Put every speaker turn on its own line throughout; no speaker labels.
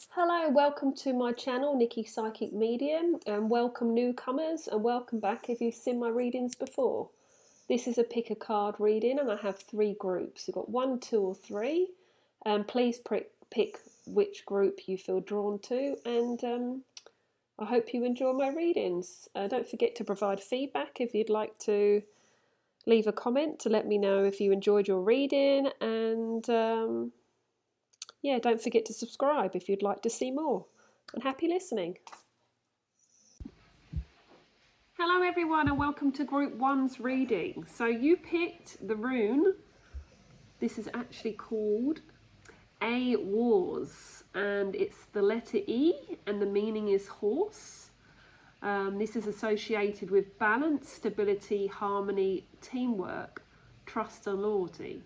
Hello, welcome to my channel, Nikki Psychic Medium, and welcome newcomers, and welcome back if you've seen my readings before. This is a pick a card reading, and I have three groups. You've got 1, 2, or 3. Please pick which group you feel drawn to, and I hope you enjoy my readings. Don't forget to provide feedback if you'd like to leave a comment to let me know if you enjoyed your reading, and yeah, don't forget to subscribe if you'd like to see more. And happy listening. Hello everyone and welcome to Group 1's reading. So you picked the rune. This is actually called A Wars, and it's the letter E and the meaning is horse. This is associated with balance, stability, harmony, teamwork, trust and loyalty.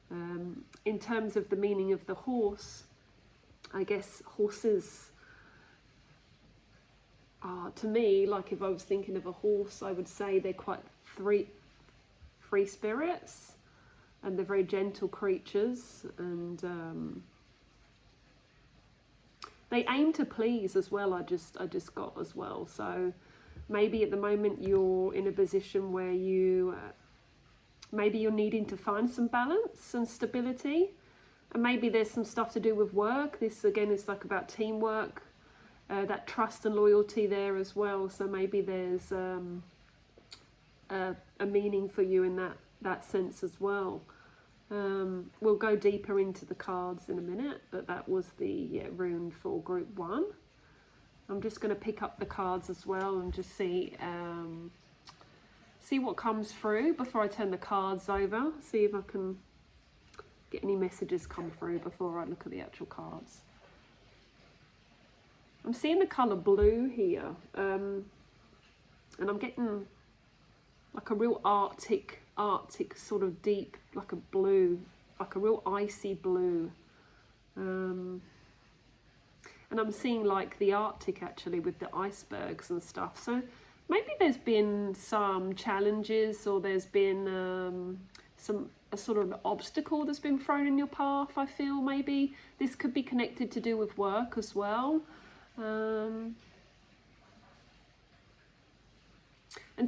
In terms of the meaning of the horse, I guess horses are, to me, like if I was thinking of a horse, I would say they're quite free spirits, and they're very gentle creatures, and they aim to please as well. I just got as well. So maybe at the moment you're in a position where maybe you're needing to find some balance and stability, and maybe there's some stuff to do with work. This again is like about teamwork, that trust and loyalty there as well. So maybe there's a meaning for you in that sense as well. We'll go deeper into the cards in a minute, but that was the rune for Group 1. I'm just going to pick up the cards as well and just see what comes through before I turn the cards over. See if I can get any messages come through before I look at the actual cards. I'm seeing the colour blue here, and I'm getting like a real Arctic sort of deep, like a blue, like a real icy blue. And I'm seeing like the Arctic actually with the icebergs and stuff. So maybe there's been some challenges, or there's been a sort of obstacle that's been thrown in your path. I feel maybe this could be connected to do with work as well. And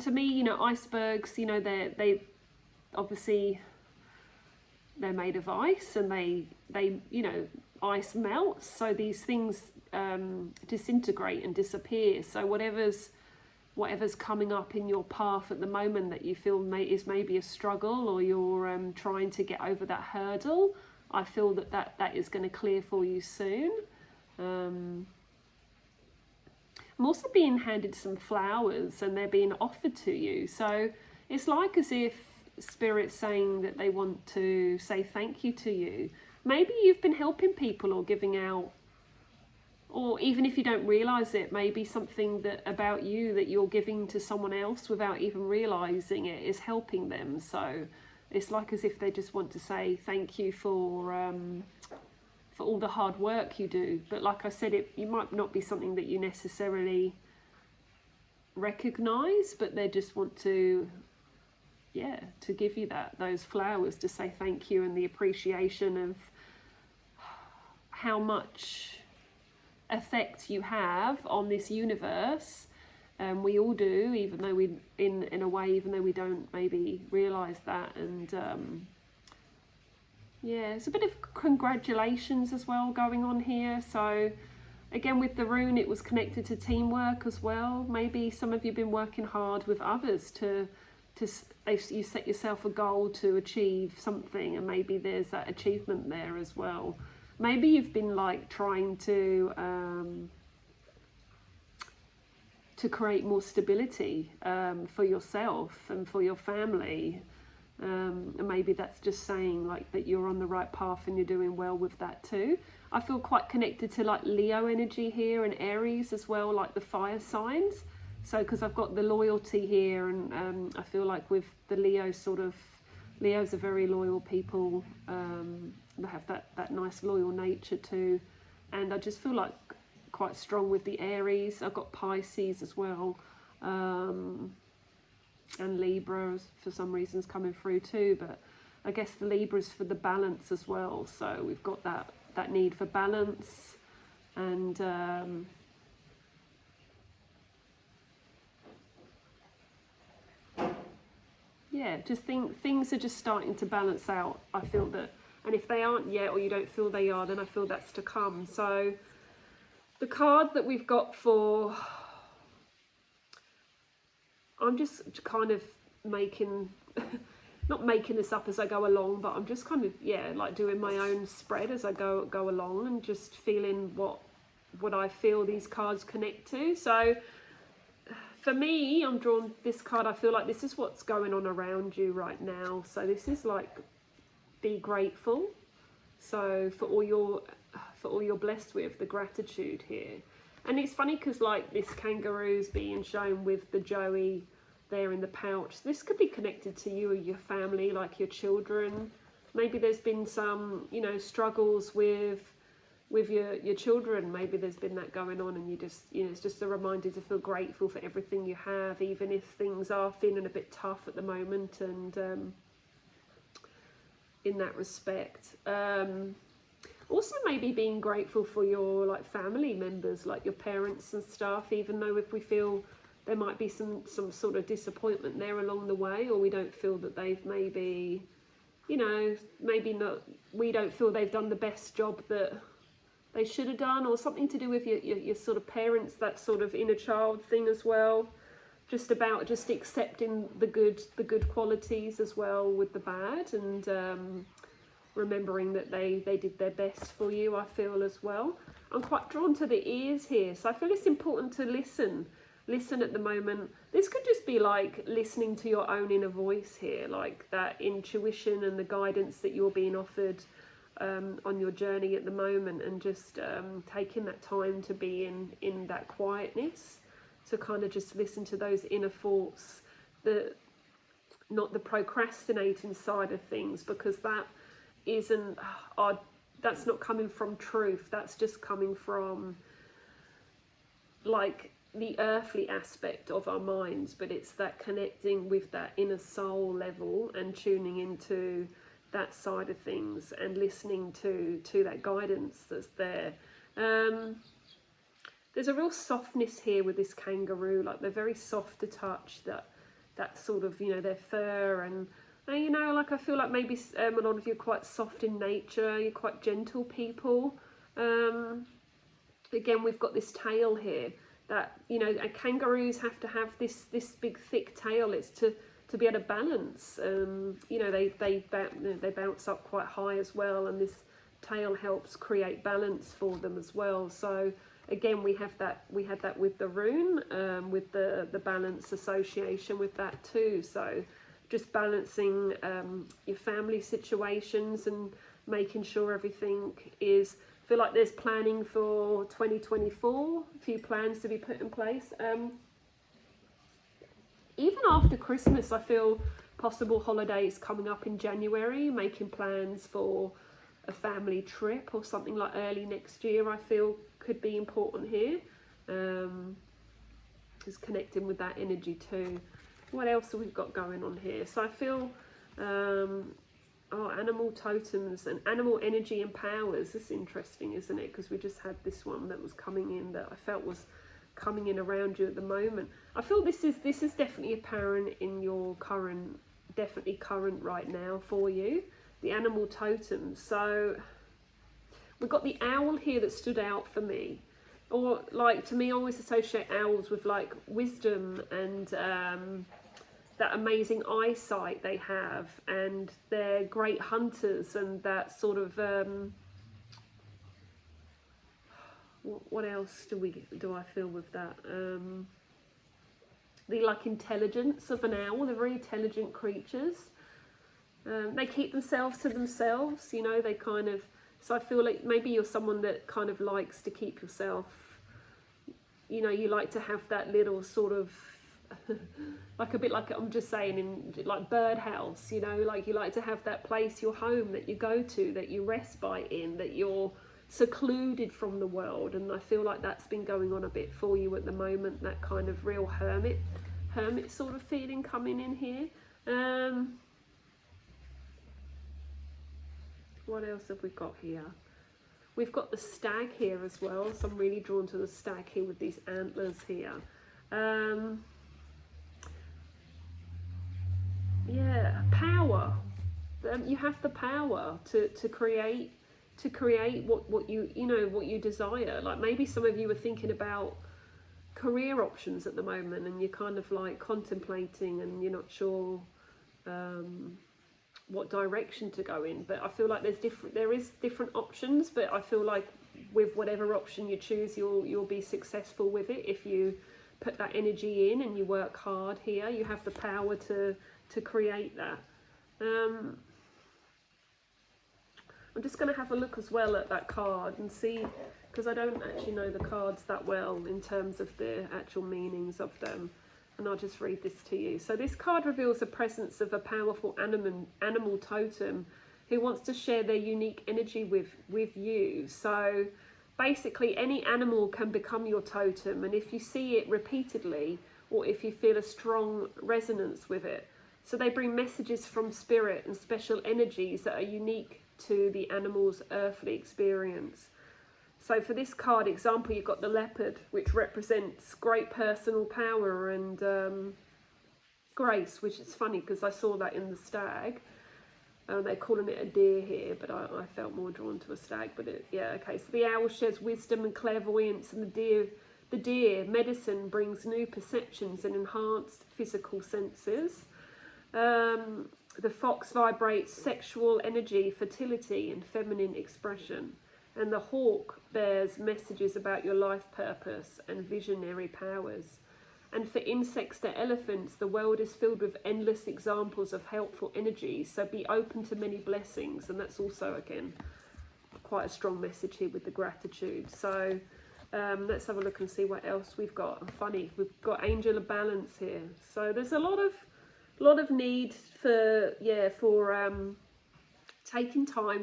to me, you know, icebergs, you know, they obviously they're made of ice, and they you know, ice melts, so these things disintegrate and disappear. So whatever's coming up in your path at the moment that you feel is maybe a struggle, or you're trying to get over that hurdle, I feel that is going to clear for you soon. I'm also being handed some flowers, and they're being offered to you. So it's like as if Spirit's saying that they want to say thank you to you. Maybe you've been helping people or giving out, or even if you don't realise it, maybe something that about you that you're giving to someone else without even realising it is helping them. So it's like as if they just want to say thank you for all the hard work you do. But like I said, it might not be something that you necessarily recognise, but they just want to give you those flowers to say thank you, and the appreciation of how much effect you have on this universe. We all do, even though in a way, even though we don't maybe realise that. And yeah, it's a bit of congratulations as well going on here. So again, with the rune, it was connected to teamwork as well. Maybe some of you have been working hard with others to you set yourself a goal to achieve something, and maybe there's that achievement there as well. Maybe you've been like trying to create more stability for yourself and for your family. And maybe that's just saying like that you're on the right path and you're doing well with that too. I feel quite connected to like Leo energy here, and Aries as well, like the fire signs. So because I've got the loyalty here, and I feel like with the Leos are very loyal people. They have that nice loyal nature too. And I just feel like quite strong with the Aries. I've got Pisces as well. And Libra for some reasons coming through too, but I guess the Libra is for the balance as well. So we've got that need for balance, And yeah, just things are just starting to balance out. I feel that, and if they aren't yet, or you don't feel they are, then I feel that's to come. So the card that we've got for, I'm just kind of making, not making this up as I go along, but I'm just kind of, yeah, like doing my own spread as I go along, and just feeling what I feel these cards connect to. So for me, I'm drawn this card. I feel like this is what's going on around you right now. So this is like, be grateful. So for all you're blessed with, the gratitude here. And it's funny because like this kangaroo's being shown with the Joey there in the pouch. This could be connected to you or your family, like your children. Maybe there's been some, you know, struggles with your children. Maybe there's been that going on, and you just, you know, it's just a reminder to feel grateful for everything you have, even if things are feeling a bit tough at the moment. And in that respect, also maybe being grateful for your like family members, like your parents and stuff, even though if we feel there might be some sort of disappointment there along the way, or we don't feel that they've maybe, you know, maybe not, we don't feel they've done the best job that they should have done, or something to do with your sort of parents, that sort of inner child thing as well. Just about just accepting the good qualities as well with the bad, and remembering that they did their best for you, I feel, as well. I'm quite drawn to the ears here, so I feel it's important to listen at the moment. This could just be like listening to your own inner voice here, like that intuition and the guidance that you're being offered on your journey at the moment, and just taking that time to be in that quietness, to kind of just listen to those inner thoughts, not the procrastinating side of things, because that isn't, that's not coming from truth. That's just coming from like the earthly aspect of our minds, but it's that connecting with that inner soul level and tuning into that side of things and listening to that guidance that's there. There's a real softness here with this kangaroo, like they're very soft to touch, that sort of, you know, their fur, and you know, like I feel like maybe a lot of you are quite soft in nature, you're quite gentle people. Again, we've got this tail here that, you know, kangaroos have to have this big thick tail. It's to be able to balance. You know, they bounce up quite high as well, and this tail helps create balance for them as well. So again, we had that with the rune, with the balance association with that too. So just balancing your family situations and making sure everything is, feel like there's planning for 2024, a few plans to be put in place. Even after Christmas, I feel possible holidays coming up in January, making plans for a family trip or something like early next year, I feel could be important here. Just connecting with that energy too. What else have we got going on here? So I feel animal totems and animal energy and powers. This is interesting, isn't it? Because we just had this one that was coming in, that I felt was coming in around you at the moment. I feel this is definitely apparent in your current right now for you, the animal totems. So we've got the owl here that stood out for me, or like, to me, I always associate owls with like wisdom and that amazing eyesight they have, and they're great hunters, and that sort of what else do I feel with that? The like intelligence of an owl. They're very intelligent creatures. They keep themselves to themselves, you know, they kind of, so I feel like maybe you're someone that kind of likes to keep yourself, you know, you like to have that little sort of like a bit like, I'm just saying, in like birdhouse, you know, like you like to have that place, your home that you go to, that you respite in, that you're secluded from the world. And I feel like that's been going on a bit for you at the moment, that kind of real hermit sort of feeling coming in here. What else have we got here? We've got the stag here as well, so I'm really drawn to the stag here with these antlers here. Yeah, power. You have the power to create what you desire. Like maybe some of you are thinking about career options at the moment, and you're kind of like contemplating, and you're not sure what direction to go in. But I feel like there is different options, but I feel like with whatever option you choose, you'll be successful with it if you put that energy in and you work hard here. You have the power to create that. I'm just going to have a look as well at that card and see, because I don't actually know the cards that well in terms of the actual meanings of them. And I'll just read this to you. So this card reveals the presence of a powerful animal totem who wants to share their unique energy with you. So basically any animal can become your totem, and if you see it repeatedly, or if you feel a strong resonance with it. So they bring messages from spirit and special energies that are unique to the animal's earthly experience. So for this card example, you've got the leopard, which represents great personal power and grace, which is funny because I saw that in the stag. They're calling it a deer here, but I felt more drawn to a stag. But yeah, okay. So the owl shares wisdom and clairvoyance, and the deer medicine brings new perceptions and enhanced physical senses. The fox vibrates sexual energy, fertility, and feminine expression. And the hawk bears messages about your life purpose and visionary powers. And for insects to elephants, the world is filled with endless examples of helpful energies. So be open to many blessings. And that's also, again, quite a strong message here with the gratitude. So let's have a look and see what else we've got. Funny, we've got angel of balance here. So there's a lot of need for taking time,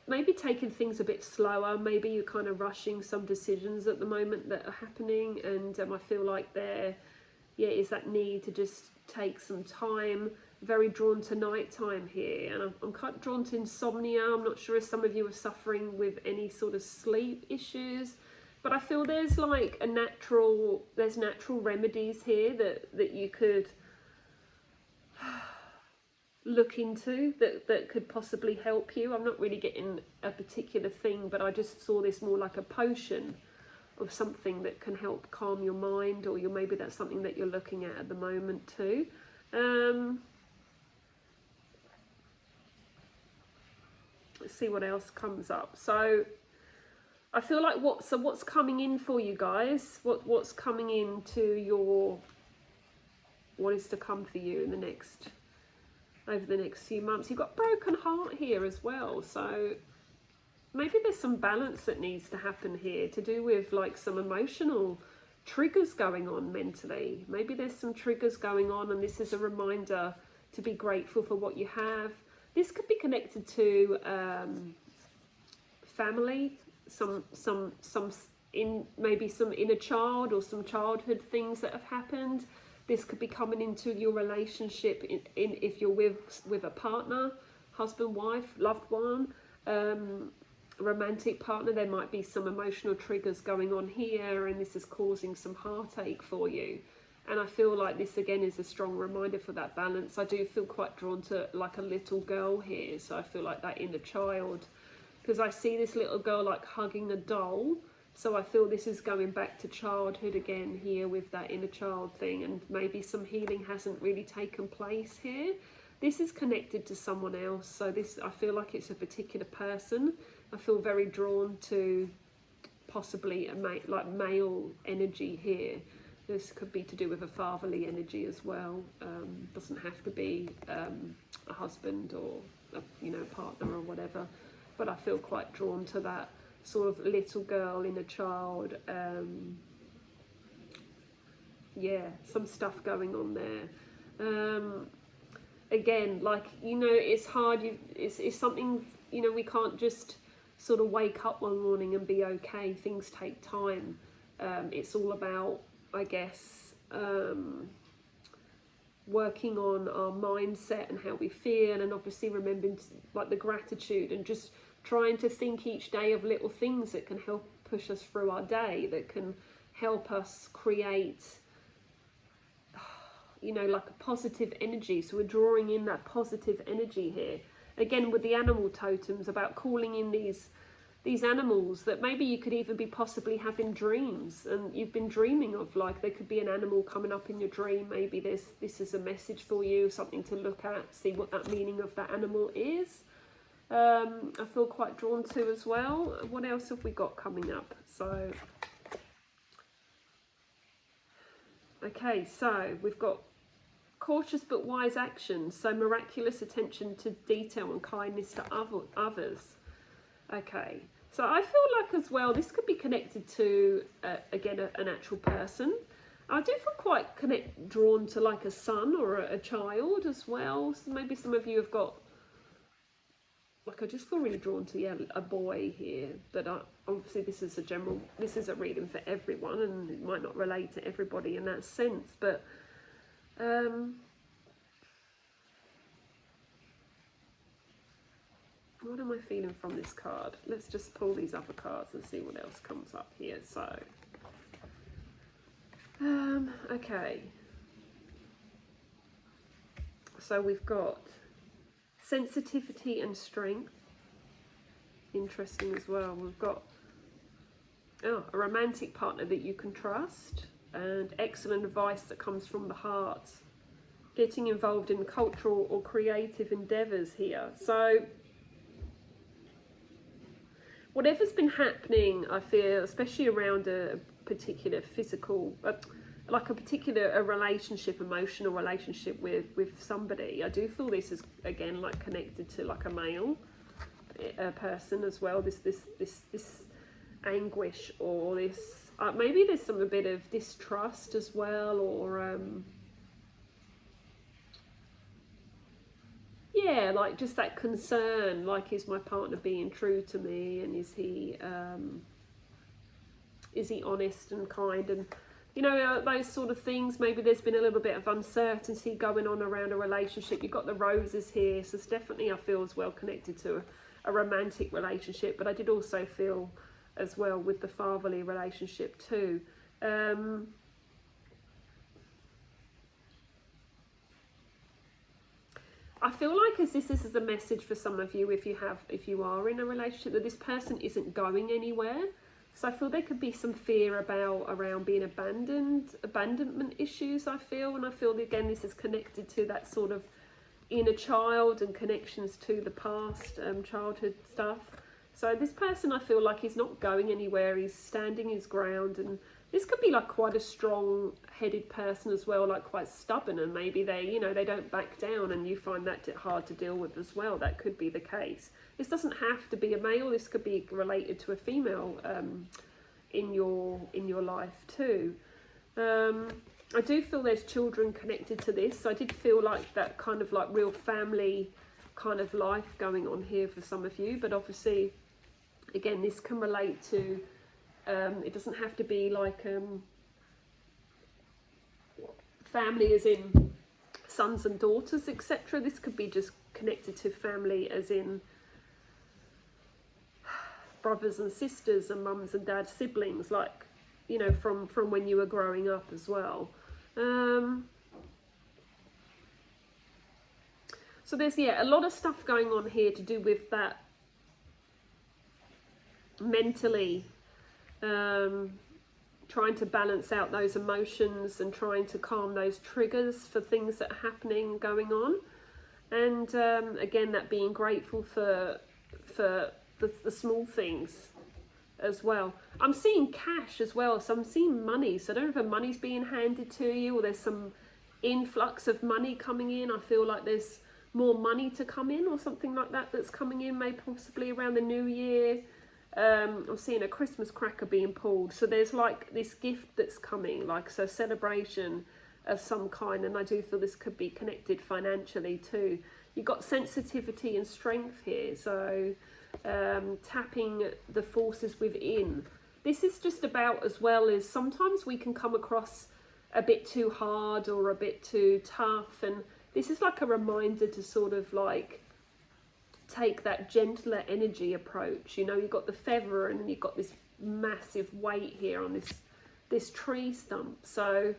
maybe taking things a bit slower. Maybe you're kind of rushing some decisions at the moment that are happening, and I feel like there is that need to just take some time. Very drawn to nighttime here, and I'm quite drawn to insomnia. I'm not sure if some of you are suffering with any sort of sleep issues, but I feel there's like natural remedies here that you could look into that could possibly help you. I'm not really getting a particular thing, but I just saw this more like a potion of something that can help calm your mind, or maybe that's something that you're looking at the moment too. Let's see what else comes up. So I feel like what's coming in for you guys, what's coming into what is to come for you in over the next few months. You've got broken heart here as well, so maybe there's some balance that needs to happen here to do with like some emotional triggers going on mentally. Maybe there's some triggers going on, and this is a reminder to be grateful for what you have. This could be connected to family, maybe some inner child or some childhood things that have happened. This could be coming into your relationship if you're with a partner, husband, wife, loved one, romantic partner. There might be some emotional triggers going on here, and this is causing some heartache for you. And I feel like this again is a strong reminder for that balance. I do feel quite drawn to like a little girl here, so I feel like that inner child, because I see this little girl like hugging a doll. So I feel this is going back to childhood again here with that inner child thing, and maybe some healing hasn't really taken place here. This is connected to someone else, so I feel like it's a particular person. I feel very drawn to possibly like male energy here. This could be to do with a fatherly energy as well. Doesn't have to be a husband or a partner or whatever, but I feel quite drawn to that sort of little girl, inner child. Some stuff going on there. Again, like, it's hard. It's something, we can't just sort of wake up one morning and be okay. Things take time. It's all about, I guess, working on our mindset and how we feel, and obviously remembering like the gratitude and just trying to think each day of little things that can help push us through our day, that can help us create, you know, like a positive energy. So we're drawing in that positive energy here. Again, with the animal totems, about calling in these animals that maybe you could even be possibly having dreams, and you've been dreaming of, like there could be an animal coming up in your dream. Maybe this is a message for you, something to look at, see what that meaning of that animal is. I feel quite drawn to as well. What else have we got coming up? So, okay, so we've got cautious but wise actions. So miraculous attention to detail and kindness to others. Okay, so I feel like as well, this could be connected to, again, an actual person. I do feel quite drawn to like a son or a child as well. So maybe some of you have got, like, I just feel really drawn to, yeah, a boy here. But obviously this is a reading for everyone, and it might not relate to everybody in that sense. But what am I feeling from this card? Let's just pull these other cards and see what else comes up here. So, okay. So we've got sensitivity and strength. Interesting as well. We've got a romantic partner that you can trust, and excellent advice that comes from the heart. Getting involved in cultural or creative endeavours here. So whatever's been happening, I feel, especially around a particular physical, like a particular relationship, emotional relationship with somebody, I do feel this is, again, like connected to like a male person as well. This anguish, or this, maybe there's a bit of distrust as well, or yeah, like just that concern, like, is my partner being true to me, and is he honest and kind, and you know, those sort of things. Maybe there's been a little bit of uncertainty going on around a relationship. You've got the roses here, so it's definitely, I feel, as well connected to a romantic relationship. But I did also feel as well with the fatherly relationship too. I feel like as this is a message for some of you, if you are in a relationship, that this person isn't going anywhere. So I feel there could be some fear around being abandonment issues, I feel. And I feel that, again, this is connected to that sort of inner child and connections to the past, childhood stuff. So this person, I feel like, he's not going anywhere. He's standing his ground, and this could be like quite a strong-headed person as well, like quite stubborn, and maybe they, you know, they don't back down, and you find that hard to deal with as well. That could be the case. This doesn't have to be a male. This could be related to a female in your life too. I do feel there's children connected to this. So I did feel like that kind of like real family kind of life going on here for some of you. But obviously, again, this can relate to, it doesn't have to be like family as in sons and daughters, etc. This could be just connected to family as in brothers and sisters and mums and dads, siblings, like, you know, from when you were growing up as well. So there's, yeah, a lot of stuff going on here to do with that mentally, trying to balance out those emotions and trying to calm those triggers for things that are happening, going on. And again, that being grateful for the small things as well. I'm seeing cash as well, so I'm seeing money. So I don't know if money's being handed to you, or there's some influx of money coming in. I feel like there's more money to come in, or something like that that's coming in, maybe possibly around the new year. I'm seeing a Christmas cracker being pulled, so there's like this gift that's coming, like, so celebration of some kind. And I do feel this could be connected financially too. You've got sensitivity and strength here, so tapping the forces within. This is just about, as well, as sometimes we can come across a bit too hard or a bit too tough, and this is like a reminder to sort of like take that gentler energy approach. You know, you've got the feather and then you've got this massive weight here on this tree stump. So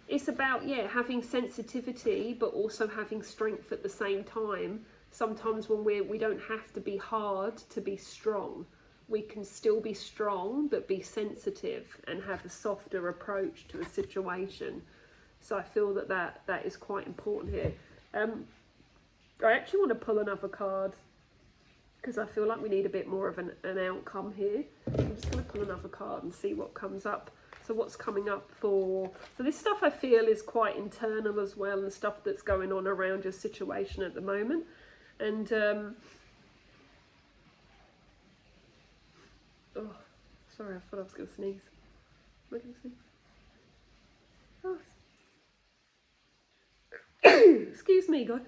it's about, yeah, having sensitivity but also having strength at the same time. Sometimes when we don't have to be hard to be strong. We can still be strong but be sensitive and have a softer approach to a situation. So I feel that is quite important here. I actually want to pull another card because I feel like we need a bit more of an outcome here. I'm just going to pull another card and see what comes up. So what's coming up for... So this stuff I feel is quite internal as well, and stuff that's going on around your situation at the moment. And... oh, sorry, I thought I was going to sneeze. Am I going to sneeze? Oh. Excuse me, God.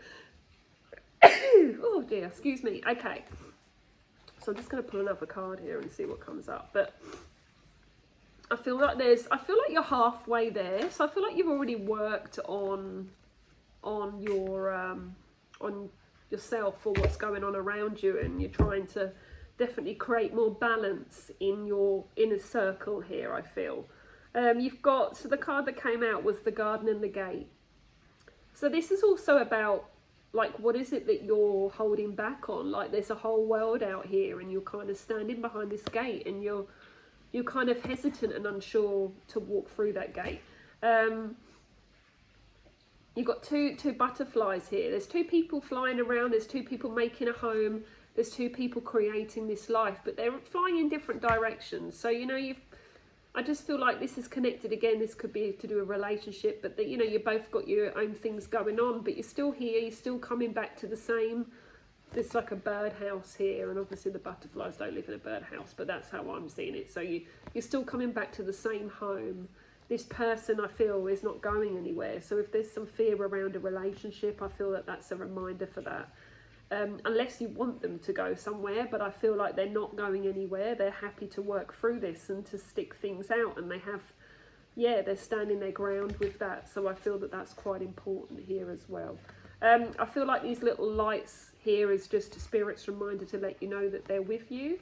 Oh dear, excuse me. Okay. So I'm just going to pull another card here and see what comes up. But I feel like you're halfway there. So I feel like you've already worked on your on yourself or what's going on around you, and you're trying to definitely create more balance in your inner circle here, I feel. You've got, so the card that came out was the Garden and the Gate. So this is also about, like, what is it that you're holding back on? Like, there's a whole world out here and you're kind of standing behind this gate and you're kind of hesitant and unsure to walk through that gate. You've got two butterflies here. There's two people flying around. There's two people making a home. There's two people creating this life, but they're flying in different directions. So, you know, I just feel like this is connected again. This could be to do a relationship, but that, you know, you both got your own things going on, but you're still here. You're still coming back to the same. There's like a birdhouse here, and obviously the butterflies don't live in a birdhouse, but that's how I'm seeing it. So you're still coming back to the same home. This person, I feel, is not going anywhere. So if there's some fear around a relationship, I feel that that's a reminder for that. Unless you want them to go somewhere, but I feel like they're not going anywhere. They're happy to work through this and to stick things out, and they have, yeah, they're standing their ground with that. So I feel that that's quite important here as well. I feel like these little lights here is just a spirit's reminder to let you know that they're with you,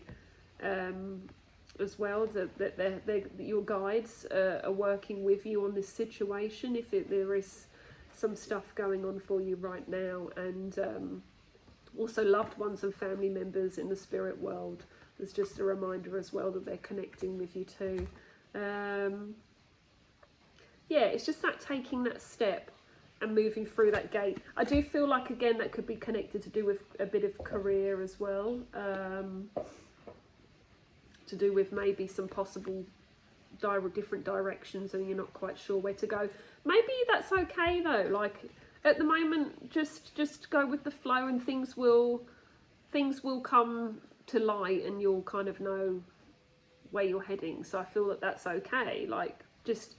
as well, that your guides are working with you on this situation if there is some stuff going on for you right now. And also loved ones and family members in the spirit world. There's just a reminder as well that they're connecting with you too. Yeah, it's just that taking that step and moving through that gate. I do feel like, again, that could be connected to do with a bit of career as well. To do with maybe some possible different directions and you're not quite sure where to go. Maybe that's okay though. Like, at the moment, just go with the flow, and things will come to light, and you'll kind of know where you're heading. So I feel that that's okay. Like, just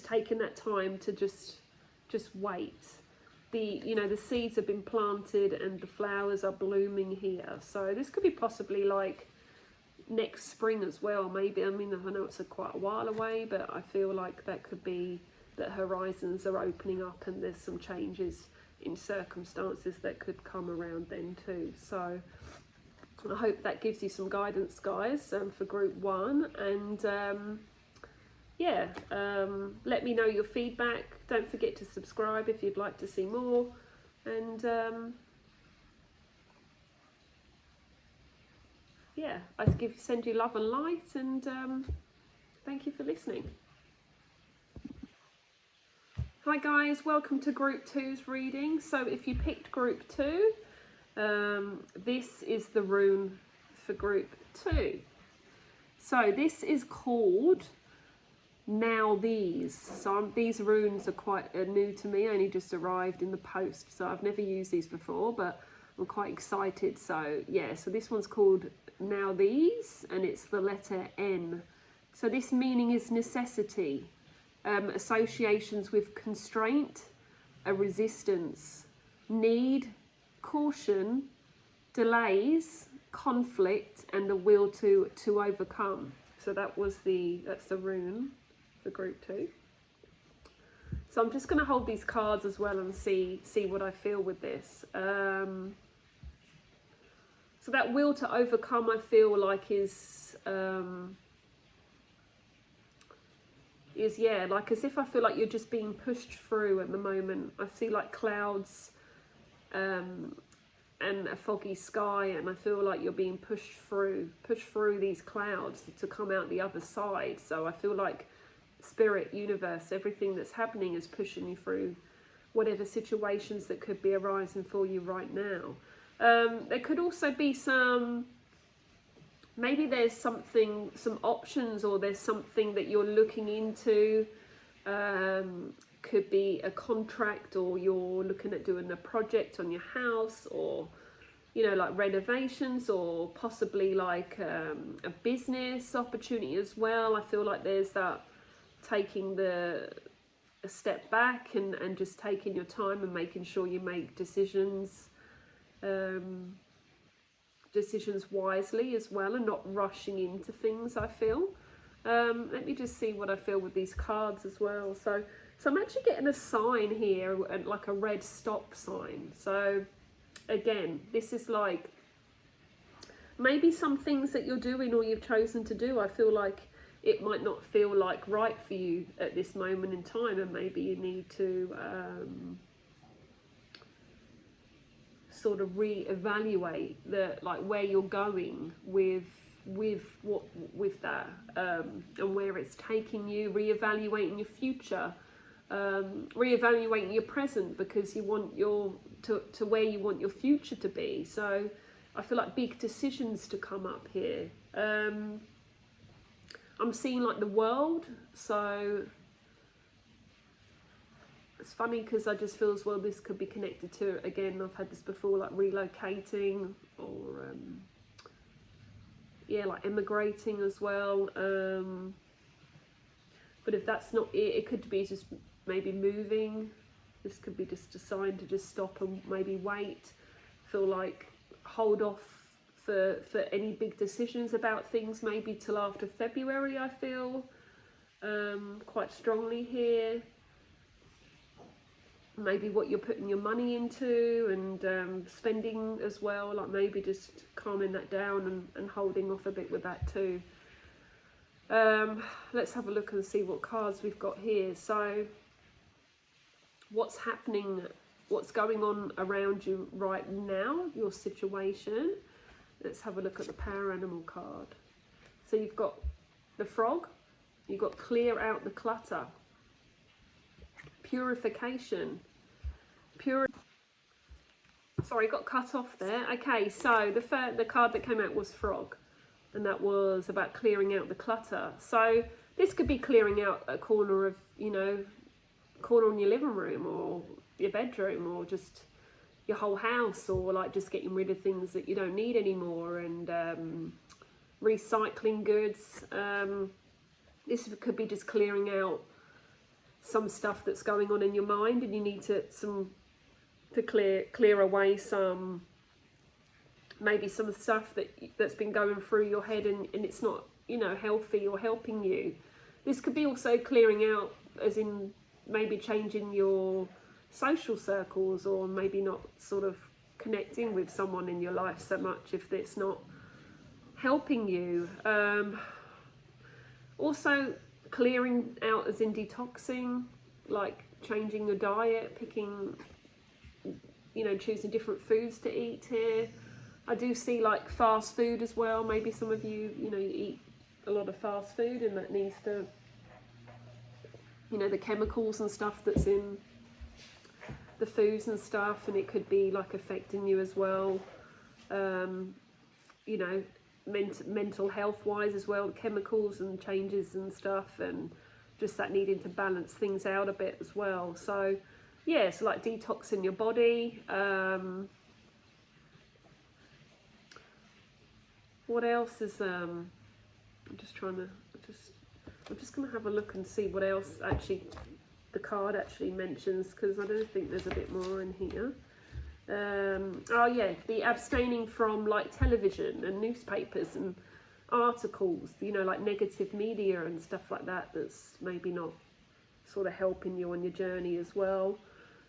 taking that time to just wait. The seeds have been planted and the flowers are blooming here. So this could be possibly like next spring as well. Maybe, I mean, I know it's quite a while away, but I feel like that could be that horizons are opening up and there's some changes in circumstances that could come around then too. So I hope that gives you some guidance, guys, for group 1. And yeah, let me know your feedback. Don't forget to subscribe if you'd like to see more. And yeah, I send you love and light, and thank you for listening. Hi guys, welcome to group 2's reading. So if you picked group 2, this is the rune for group 2. So this is called Now These. So these runes are quite new to me. I only just arrived in the post, so I've never used these before, but I'm quite excited. So yeah, so this one's called Now These, and it's the letter N. So this meaning is necessity. Associations with constraint, a resistance, need, caution, delays, conflict, and the will to overcome. So that's the rune for group 2. So I'm just going to hold these cards as well and see what I feel with this. So that will to overcome, I feel like, is yeah, like as if I feel like you're just being pushed through at the moment. I see like clouds and a foggy sky, and I feel like you're being pushed through these clouds to come out the other side. So I feel like spirit, universe, everything that's happening is pushing you through whatever situations that could be arising for you right now. There could also be maybe there's some options, or there's something that you're looking into. Could be a contract, or you're looking at doing a project on your house, or like renovations, or possibly like a business opportunity as well. I feel like there's that taking a step back and just taking your time and making sure you make decisions wisely as well, and not rushing into things, I feel. Let me just see what I feel with these cards as well. So I'm actually getting a sign here, like a red stop sign. So again, this is like maybe some things that you're doing or you've chosen to do, I feel like it might not feel like right for you at this moment in time, and maybe you need to sort of re-evaluate like where you're going with that, and where it's taking you, re-evaluating your future, re-evaluating your present, because you want to where you want your future to be. So I feel like big decisions to come up here. I'm seeing like the world, so it's funny because I just feel as well this could be connected to, again, I've had this before, like relocating, or yeah, like emigrating as well. But if that's not it, it could be just maybe moving. This could be just a sign to just stop and maybe wait. Feel like hold off for any big decisions about things, maybe till after February, I feel quite strongly here. Maybe what you're putting your money into, and spending as well, like maybe just calming that down and holding off a bit with that too. Let's have a look and see what cards we've got here. So what's happening, what's going on around you right now, your situation. Let's have a look at the power animal card. So you've got the frog, you've got clear out the clutter, purification, sorry, got cut off there. Okay, so the card that came out was frog, and that was about clearing out the clutter. So this could be clearing out a corner of, corner in your living room or your bedroom, or just your whole house, or like just getting rid of things that you don't need anymore, and recycling goods. This could be just clearing out some stuff that's going on in your mind, and you need to clear away maybe some stuff that's been going through your head, and it's not healthy or helping you. This could be also clearing out, as in maybe changing your social circles, or maybe not sort of connecting with someone in your life so much if it's not helping you. Also clearing out as in detoxing, like changing your diet, picking, choosing different foods to eat here. I do see like fast food as well. Maybe some of you, you eat a lot of fast food, and that needs to, the chemicals and stuff that's in the foods and stuff, and it could be like affecting you as well. Mental health wise as well, chemicals and changes and stuff, and just that needing to balance things out a bit as well. So yeah, so like detoxing your body. What else is I'm just gonna have a look and see what else actually the card actually mentions, because I don't think there's a bit more in here. Oh yeah, the abstaining from like television and newspapers and articles, like negative media and stuff like that, that's maybe not sort of helping you on your journey as well.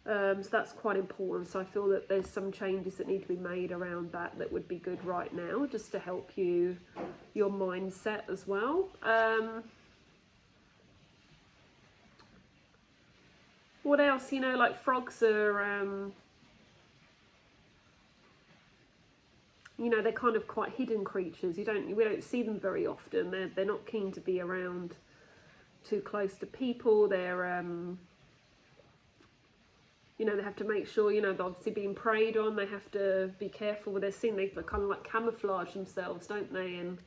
So that's quite important. So I feel that there's some changes that need to be made around that would be good right now, just to help you, your mindset as well. What else? You know, like frogs are, you know, they're kind of quite hidden creatures. We don't see them very often. They're not keen to be around too close to people. They're you know, they have to make sure, you know, they're obviously being preyed on. They have to be careful with their seen. They kind of like camouflage themselves, don't they? And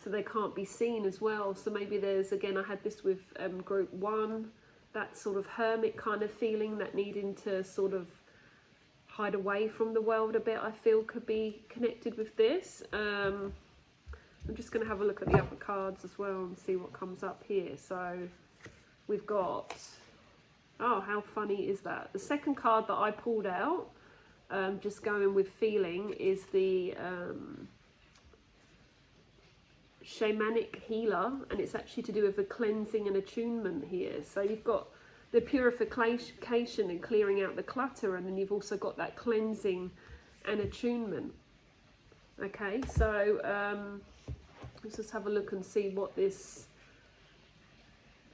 so they can't be seen as well. So maybe there's, again, I had this with group 1, that sort of hermit kind of feeling, that needing to sort of hide away from the world a bit, I feel could be connected with this. I'm just going to have a look at the upper cards as well and see what comes up here. So we've got, oh, how funny is that? The second card that I pulled out, just going with feeling, is the shamanic healer, and it's actually to do with the cleansing and attunement here. So you've got the purification and clearing out the clutter, and then you've also got that cleansing and attunement. Okay, so let's just have a look and see what this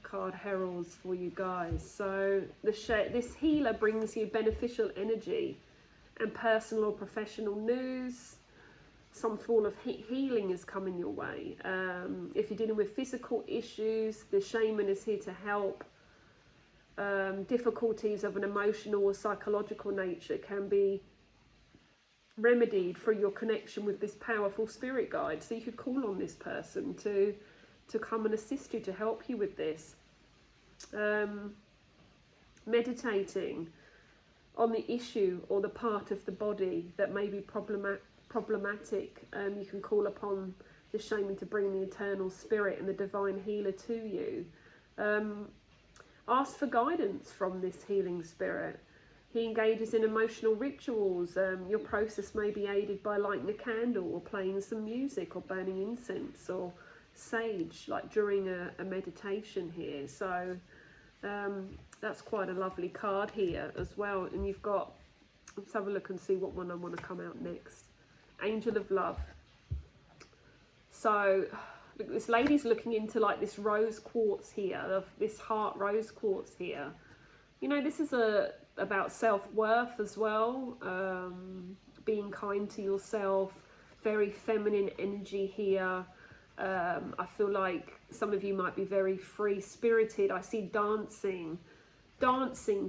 card heralds for you guys. So this healer brings you beneficial energy and personal or professional news. Some form of healing is coming your way. If you're dealing with physical issues, the shaman is here to help. Difficulties of an emotional or psychological nature can be remedied through your connection with this powerful spirit guide. So you could call on this person to come and assist you, to help you with this. Meditating on the issue or the part of the body that may be problematic, you can call upon the shaman to bring the eternal spirit and the divine healer to you. Ask for guidance from this healing spirit. He engages in emotional rituals. Your process may be aided by lighting a candle or playing some music or burning incense or sage, like during a meditation here. So that's quite a lovely card here as well. And you've got, let's have a look and see what one I want to come out next. Angel of Love. So this lady's looking into like this rose quartz here, this heart rose quartz here. You know, this is about self-worth as well, being kind to yourself, very feminine energy here. I feel like some of you might be very free-spirited. I see dancing,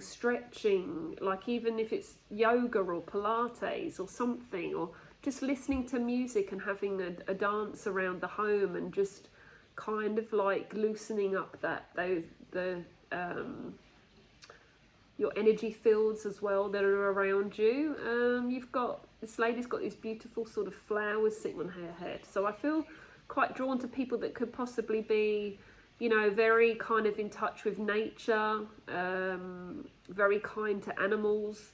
stretching, like even if it's yoga or Pilates or something, or just listening to music and having a dance around the home and just kind of like loosening up your energy fields as well that are around you. You've got, this lady's got these beautiful sort of flowers sitting on her head. So I feel quite drawn to people that could possibly be, you know, very kind of in touch with nature, very kind to animals,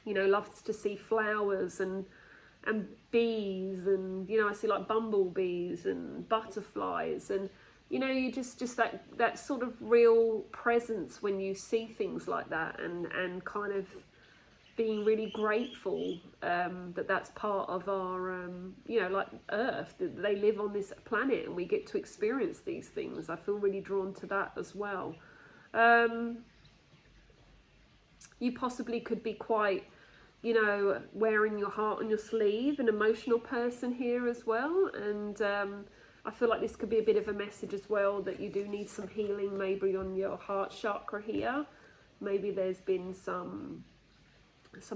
you know, loves to see flowers and bees, and, you know, I see like bumblebees and butterflies, and, you know, you just that sort of real presence when you see things like that, and kind of being really grateful that's part of our, you know, like Earth, that they live on this planet and we get to experience these things. I feel really drawn to that as well. You possibly could be quite, you know, wearing your heart on your sleeve, an emotional person here as well. And I feel like this could be a bit of a message as well, that you do need some healing maybe on your heart chakra here. Maybe there's been some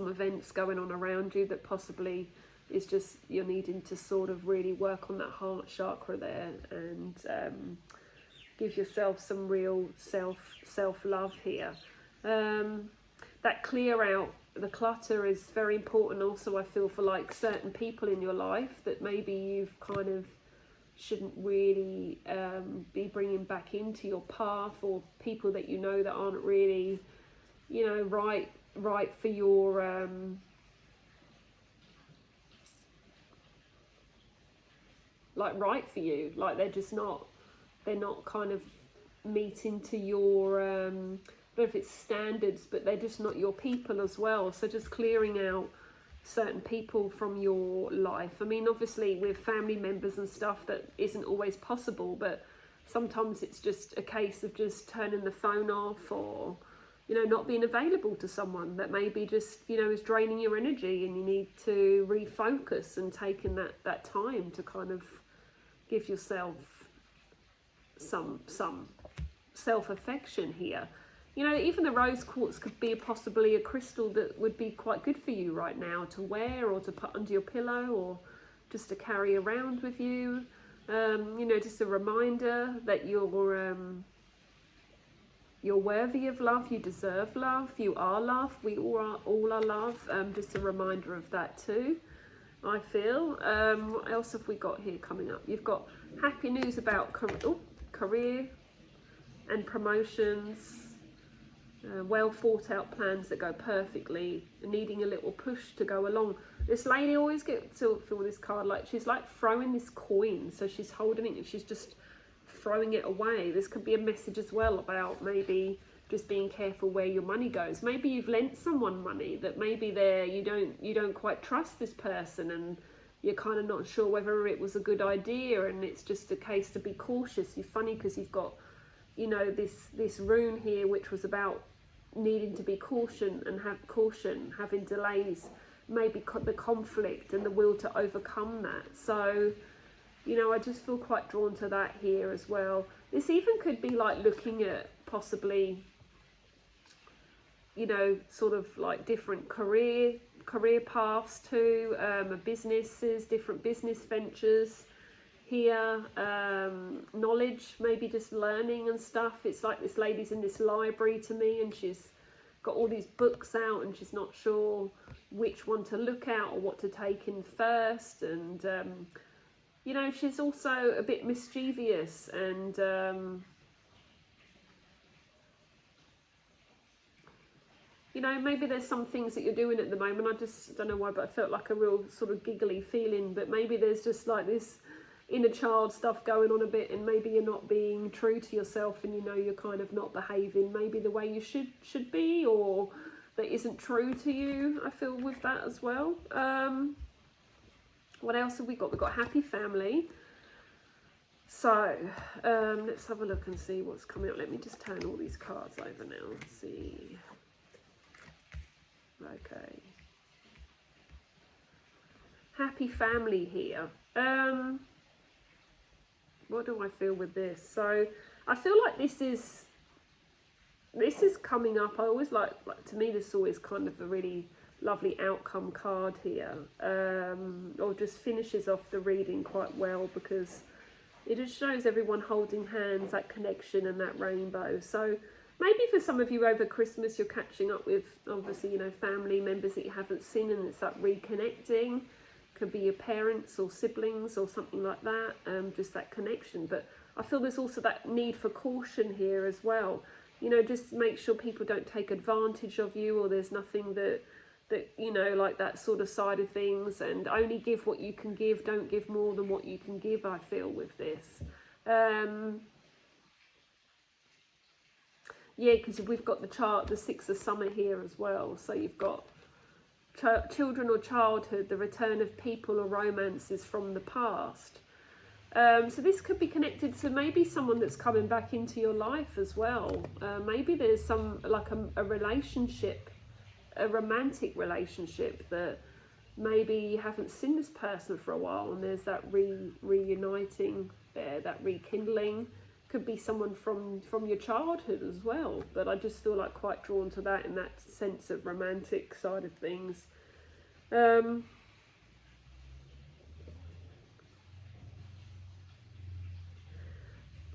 events going on around you that possibly is just you're needing to sort of really work on that heart chakra there, and give yourself some real self-love here. That clear out the clutter is very important also, I feel, for like certain people in your life that maybe you've kind of shouldn't really be bringing back into your path, or people that you know that aren't really, you know, right for your like right for you, like they're not kind of meeting to your don't know if it's standards, but they're just not your people as well. So just clearing out certain people from your life. I mean, obviously with family members and stuff, that isn't always possible, but sometimes it's just a case of just turning the phone off, or not being available to someone that maybe just is draining your energy, and you need to refocus, and taking that time to kind of give yourself some self-affection here. Even the rose quartz could be possibly a crystal that would be quite good for you right now to wear, or to put under your pillow, or just to carry around with you. Just a reminder that you're worthy of love, you deserve love, you are love, we all are love. Just a reminder of that too, I feel. What else have we got here coming up? You've got happy news about career and promotions. Well thought out plans that go perfectly, needing a little push to go along. This lady always gets to feel this card like she's like throwing this coin, so she's holding it and she's just throwing it away. This could be a message as well about maybe just being careful where your money goes. Maybe you've lent someone money that maybe you don't quite trust this person, and you're kind of not sure whether it was a good idea, and it's just a case to be cautious. You're funny because you've got this rune here which was about needing to be caution, having delays, maybe the conflict and the will to overcome that. So I just feel quite drawn to that here as well. This even could be like looking at possibly sort of like different career paths too, businesses, different business ventures here, knowledge, maybe just learning and stuff. It's like this lady's in this library to me, and she's got all these books out, and she's not sure which one to look at or what to take in first. And she's also a bit mischievous, and maybe there's some things that you're doing at the moment, I just don't know why, but I felt like a real sort of giggly feeling, but maybe there's just like this inner child stuff going on a bit, and maybe you're not being true to yourself, and you're kind of not behaving maybe the way you should be, or that isn't true to you. I feel with that as well. What else have we got? We've got happy family. So let's have a look and see what's coming up. Let me just turn all these cards over now and see. Okay, happy family here. What do I feel with this? So I feel like this is coming up. I always like to me this is always kind of a really lovely outcome card here, or just finishes off the reading quite well, because it just shows everyone holding hands, that connection and that rainbow. So maybe for some of you over Christmas you're catching up with obviously family members that you haven't seen, and it's like reconnecting. Could be your parents or siblings or something like that, just that connection. But I feel there's also that need for caution here as well. Just make sure people don't take advantage of you, or there's nothing that like that sort of side of things, and only give what you can give, don't give more than what you can give, I feel with this. Yeah, because we've got the Six of Summer here as well, so you've got children or childhood, the return of people or romances from the past. So this could be connected to maybe someone that's coming back into your life as well. Maybe there's some like a relationship, a romantic relationship that maybe you haven't seen this person for a while, and there's that reuniting there, that rekindling. Could be someone from your childhood as well, but I just feel like quite drawn to that, in that sense of romantic side of things.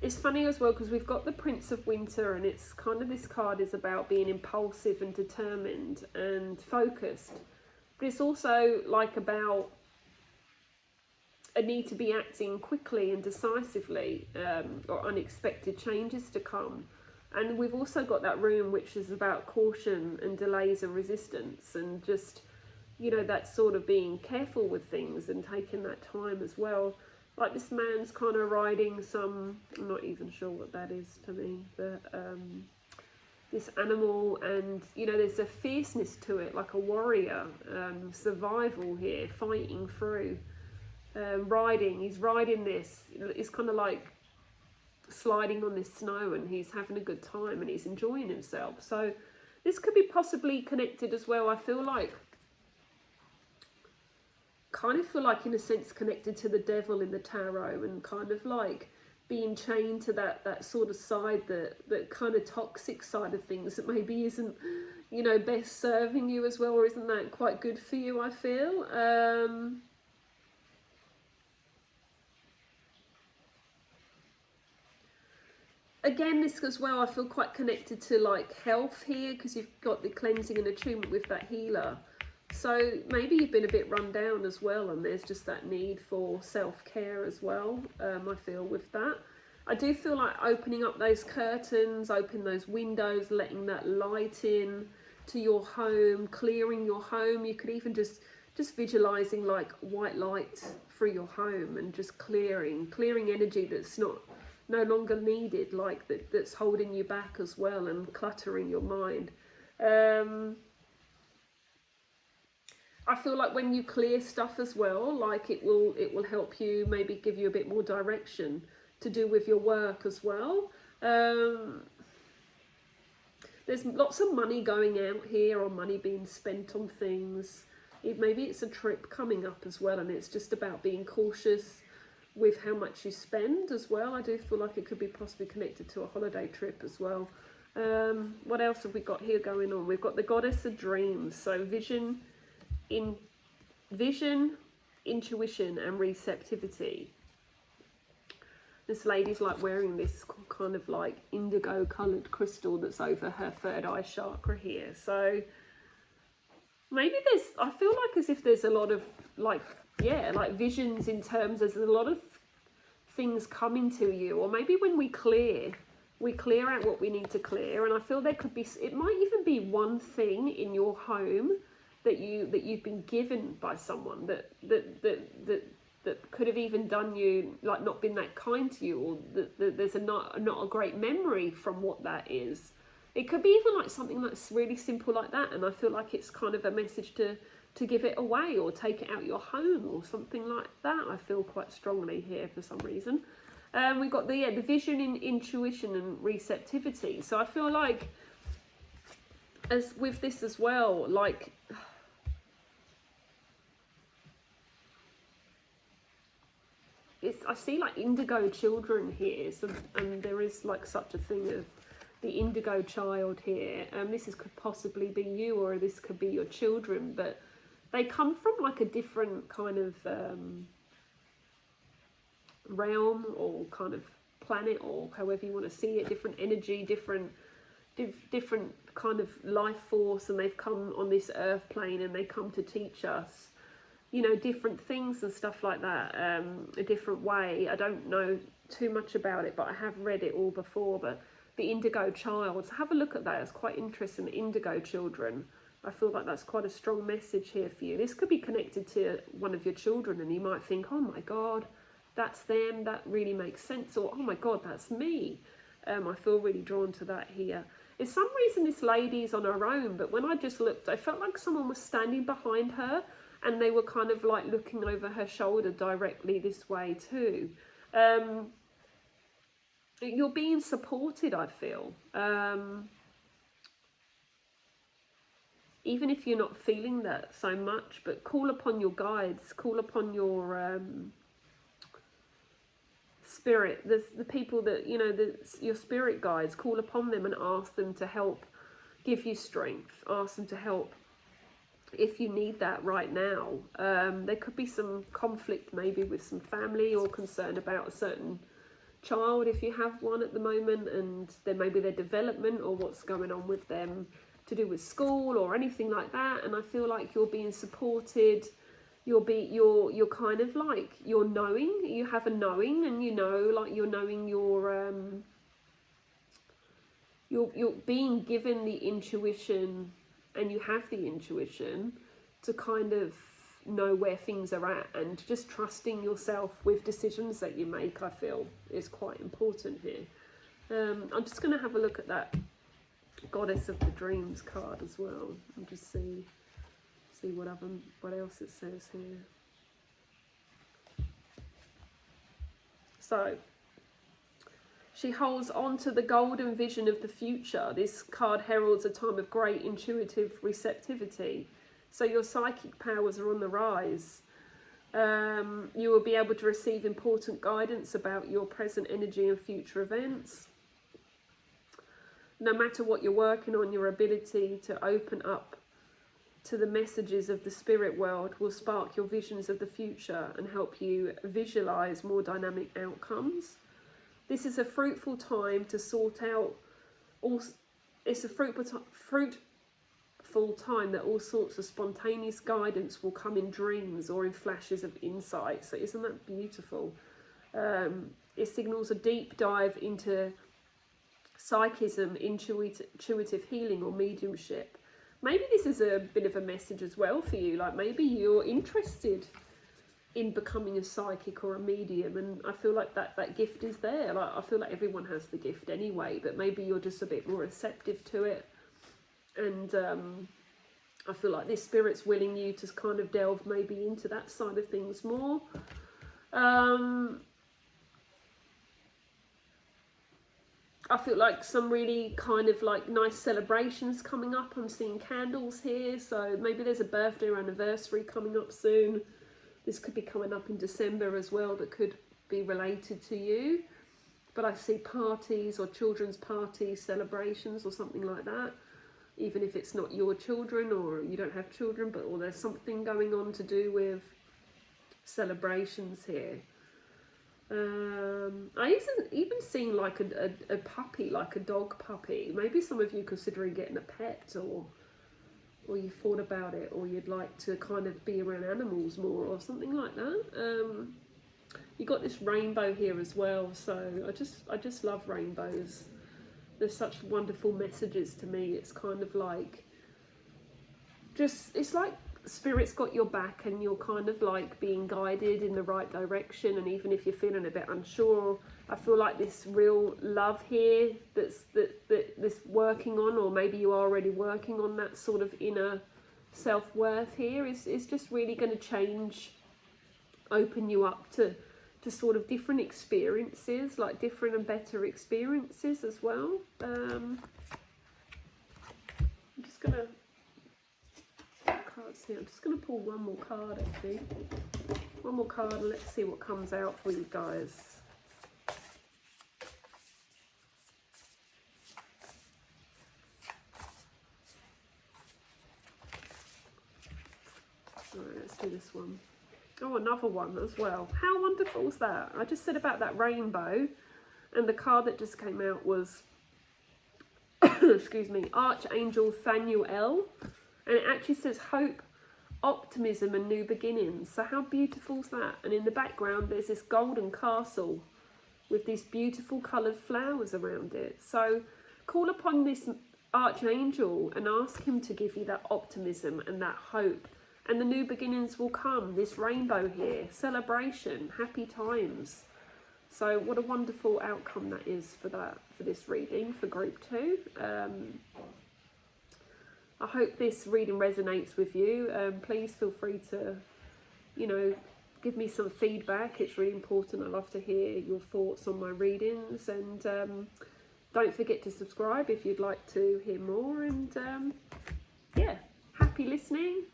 It's funny as well because we've got the Prince of Winter, and it's kind of, this card is about being impulsive and determined and focused, but it's also like about a need to be acting quickly and decisively, or unexpected changes to come. And we've also got that rune which is about caution and delays and resistance, and just that sort of being careful with things and taking that time as well. Like this man's kind of riding some, I'm not even sure what that is to me, but this animal, and you know, there's a fierceness to it, like a warrior, survival here, fighting through, riding. He's riding this. It's kind of like sliding on this snow, and he's having a good time, and he's enjoying himself. So this could be possibly connected as well. I feel like, kind of feel like in a sense connected to the devil in the tarot, and kind of like being chained to that sort of side, that kind of toxic side of things that maybe isn't, you know, best serving you as well, or isn't that quite good for you, I feel. Again, this as well, I feel quite connected to like health here, because you've got the cleansing and attunement with that healer. So maybe you've been a bit run down as well, and there's just that need for self-care as well, I feel, with that. I do feel like opening up those curtains, open those windows, letting that light in to your home, clearing your home. You could even just visualizing like white light through your home, and just clearing energy that's no longer needed, like that's holding you back as well, and cluttering your mind. I feel like when you clear stuff as well, like it will help you, maybe give you a bit more direction to do with your work as well. There's lots of money going out here, or money being spent on things. Maybe it's a trip coming up as well, and it's just about being cautious with how much you spend as well. I do feel like it could be possibly connected to a holiday trip as well. What else have we got here going on? We've got the goddess of dreams, so vision, intuition and receptivity. This lady's like wearing this kind of like indigo coloured crystal that's over her third eye chakra here. So maybe I feel like as if there's a lot of like visions, in terms there's a lot of things coming to you, or maybe when we clear out what we need to clear. And I feel there could be, it might even be one thing in your home that you've been given by someone that could have even done you, like, not been that kind to you, or that there's not a great memory from what that is. It could be even like something that's really simple like that, and I feel like it's kind of a message to give it away, or take it out your home, or something like that. I feel quite strongly here for some reason. We've got the vision, in intuition and receptivity. So I feel like, as with this as well, like, I see like indigo children here, so, and there is like such a thing of the indigo child here. This could possibly be you, or this could be your children, but they come from like a different kind of realm, or kind of planet, or however you want to see it, different energy, different kind of life force, and they've come on this earth plane, and they come to teach us, you know, different things and stuff like that, a different way. I don't know too much about it, but I have read it all before. But the indigo child, so have a look at that. It's quite interesting. The indigo children, I feel like that's quite a strong message here for you. This could be connected to one of your children, and you might think, oh my God, that's them, that really makes sense, or oh my God, that's me. I feel really drawn to that here. For some reason this lady's on her own, but when I just looked, I felt like someone was standing behind her, and they were kind of like looking over her shoulder directly this way too. You're being supported, I feel. Even if you're not feeling that so much, but call upon your guides, call upon your spirit. There's the people that, you know, your spirit guides, call upon them and ask them to help give you strength. Ask them to help if you need that right now. There could be some conflict maybe with some family, or concern about a certain child if you have one at the moment, and then maybe their development, or what's going on with them to do with school or anything like that. And I feel like you're being supported. You're kind of like, you're knowing, you have a knowing, and you know, like, you're knowing you're being given the intuition, and you have the intuition to kind of know where things are at, and just trusting yourself with decisions that you make, I feel, is quite important here. I'm just going to have a look at that Goddess of the Dreams card as well. And just see what else it says here. So, she holds on to the golden vision of the future. This card heralds a time of great intuitive receptivity. So your psychic powers are on the rise. You will be able to receive important guidance about your present energy and future events. No matter what you're working on, your ability to open up to the messages of the spirit world will spark your visions of the future and help you visualize more dynamic outcomes. This is a fruitful time to sort out it's a fruitful time that all sorts of spontaneous guidance will come in dreams or in flashes of insight. So isn't that beautiful? It signals a deep dive into psychism, intuitive healing or mediumship. Maybe this is a bit of a message as well for you, like maybe you're interested in becoming a psychic or a medium, and I feel like that gift is there. Like, I feel like everyone has the gift anyway, but maybe you're just a bit more receptive to it. And I feel like this spirit's willing you to kind of delve maybe into that side of things more. I feel like some really kind of like nice celebrations coming up. I'm seeing candles here, so maybe there's a birthday or anniversary coming up soon. This could be coming up in December as well, that could be related to you. But I see parties or children's parties, celebrations or something like that. Even if it's not your children or you don't have children, or there's something going on to do with celebrations here. I even seen like a puppy, like a dog puppy. Maybe some of you considering getting a pet, or you thought about it, or you'd like to kind of be around animals more or something like that. You got this rainbow here as well, so I just love rainbows. There's such wonderful messages to me. It's kind of like, it's like spirit's got your back and you're kind of like being guided in the right direction. And even if you're feeling a bit unsure, I feel like this real love here that's working on, or maybe you are already working on that sort of inner self-worth here, is just really going to change, open you up to sort of different experiences, like different and better experiences as well. I'm just gonna cards here. I'm just gonna pull one more card actually. One more card and let's see what comes out for you guys. Alright, let's do this one. Oh, another one as well. How wonderful is that? I just said about that rainbow, and the card that just came out was excuse me, Archangel Thaniel, and it actually says hope, optimism and new beginnings. So how beautiful is that? And in the background there's this golden castle with these beautiful coloured flowers around it. So call upon this Archangel and ask him to give you that optimism and that hope, and the new beginnings will come. This rainbow here, celebration, happy times. So what a wonderful outcome that is for this reading for group 2. I hope this reading resonates with you. Please feel free to, give me some feedback. It's really important. I love to hear your thoughts on my readings, and don't forget to subscribe if you'd like to hear more. And yeah, happy listening.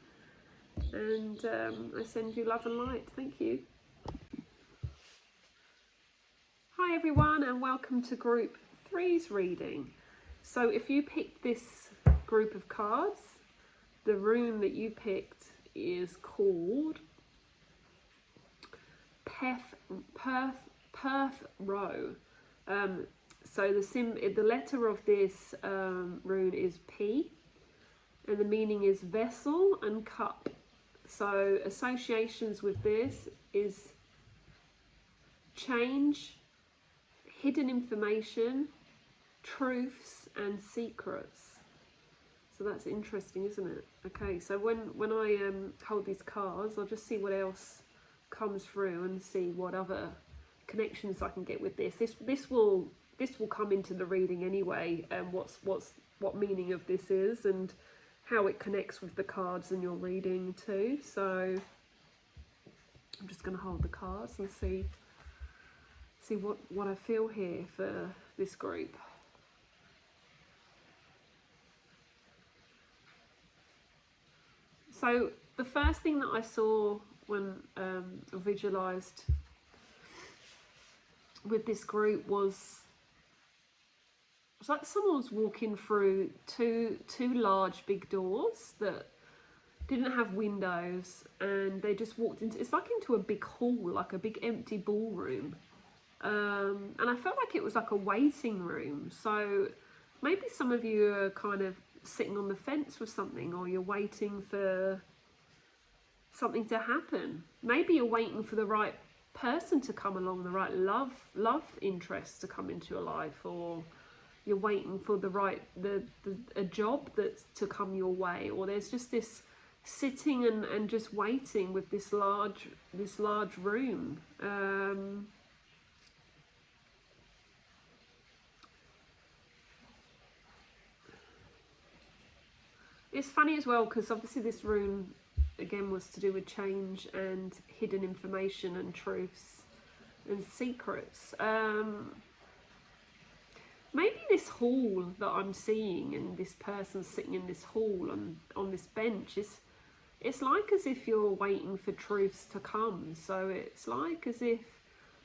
And I send you love and light. Thank you. Hi everyone, and welcome to group 3's reading. So if you picked this group of cards, the rune that you picked is called Perth Row. So the letter of this rune is P, and the meaning is vessel and cup. So associations with this is change, hidden information, truths and secrets. So that's interesting, isn't it? Okay, so when I hold these cards, I'll just see what else comes through and see what other connections I can get with this. This will this will come into the reading anyway, and what meaning of this is and how it connects with the cards in your reading too. So I'm just going to hold the cards and see what I feel here for this group. So the first thing that I saw when I visualized with this group was like someone was walking through two large big doors that didn't have windows, and they just walked into a big hall, like a big empty ballroom, and I felt like it was like a waiting room. So maybe some of you are kind of sitting on the fence with something, or you're waiting for something to happen. Maybe you're waiting for the right person to come along, the right love interest to come into your life, or you're waiting for a job that's to come your way, or there's just this sitting and just waiting with this large room. It's funny as well, because obviously this rune again was to do with change and hidden information and truths and secrets. Maybe this hall that I'm seeing, and this person sitting in this hall on this bench, it's like as if you're waiting for truths to come. So it's like as if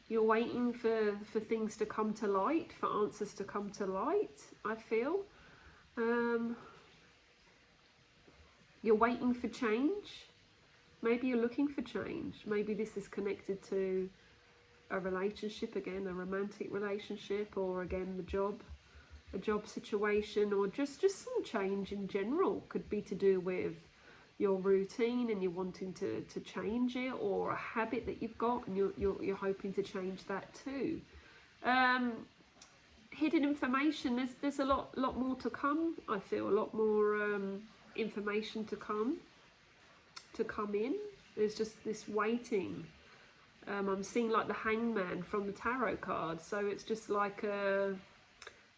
you're waiting for things to come to light, for answers to come to light, I feel. You're waiting for change. Maybe you're looking for change. Maybe this is connected to a relationship, again, a romantic relationship, or again a job situation, or just some change in general. Could be to do with your routine and you're wanting to change it, or a habit that you've got and you're hoping to change that too. Hidden information, there's a lot more to come. I feel a lot more information to come in. There's just this waiting. I'm seeing like the Hangman from the tarot card, so it's just like a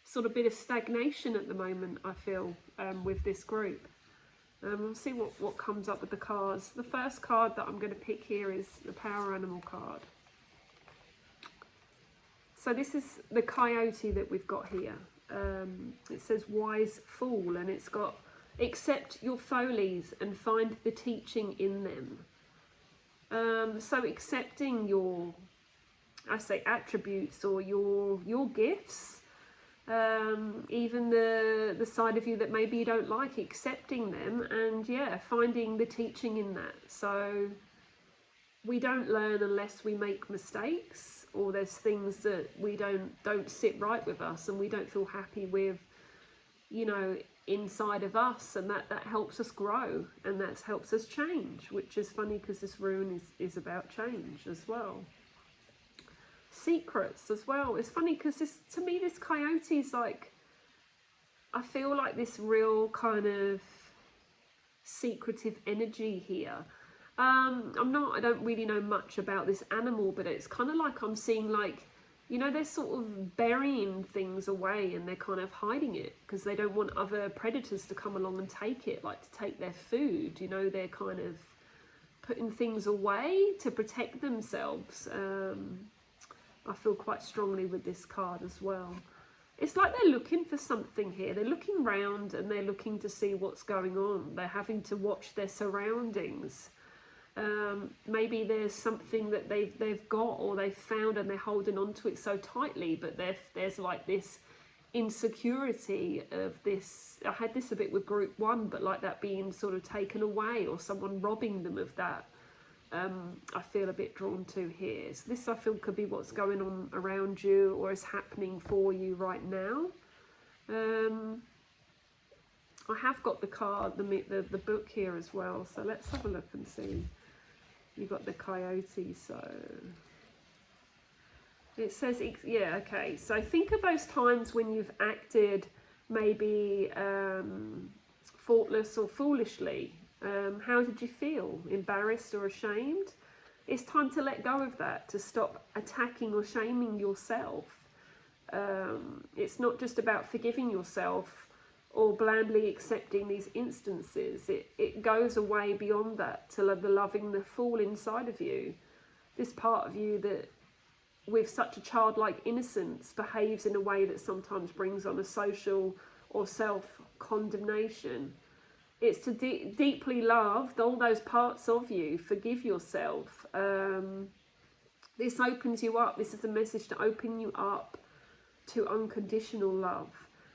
sort of bit of stagnation at the moment, I feel, with this group. We'll see what comes up with the cards. The first card that I'm going to pick here is the Power Animal card. So this is the coyote that we've got here. It says Wise Fool, and it's got accept your follies and find the teaching in them. So accepting your, I say, attributes, or your gifts, even the side of you that maybe you don't like, accepting them, and yeah, finding the teaching in that. So we don't learn unless we make mistakes, or there's things that we don't sit right with us and we don't feel happy with, you know, inside of us, and that helps us grow, and that helps us change, which is funny because this rune is about change as well. Secrets as well. It's funny because to me this coyote is like, I feel like this real kind of secretive energy here. I don't really know much about this animal, but it's kind of like I'm seeing, like, you know, they're sort of burying things away and they're kind of hiding it because they don't want other predators to come along and take it, like to take their food. You know, they're kind of putting things away to protect themselves. I feel quite strongly with this card as well. It's like they're looking for something here. They're looking round and they're looking to see what's going on. They're having to watch their surroundings. Maybe there's something that they've got or they've found and they're holding on to it so tightly, but there's like this insecurity of this. I had this a bit with group 1, but like that being sort of taken away or someone robbing them of that. I feel a bit drawn to here. So this, I feel, could be what's going on around you or is happening for you right now. I have got the card, the book here as well, so let's have a look and see. You've got the coyote, so it says, yeah, okay, so think of those times when you've acted maybe thoughtless or foolishly. How did you feel? Embarrassed or ashamed? It's time to let go of that, to stop attacking or shaming yourself. It's not just about forgiving yourself or blandly accepting these instances. It goes away beyond that to the loving the fool inside of you, this part of you that with such a childlike innocence behaves in a way that sometimes brings on a social or self-condemnation. It's to deeply love all those parts of you, forgive yourself. This opens you up. This is a message to open you up to unconditional love.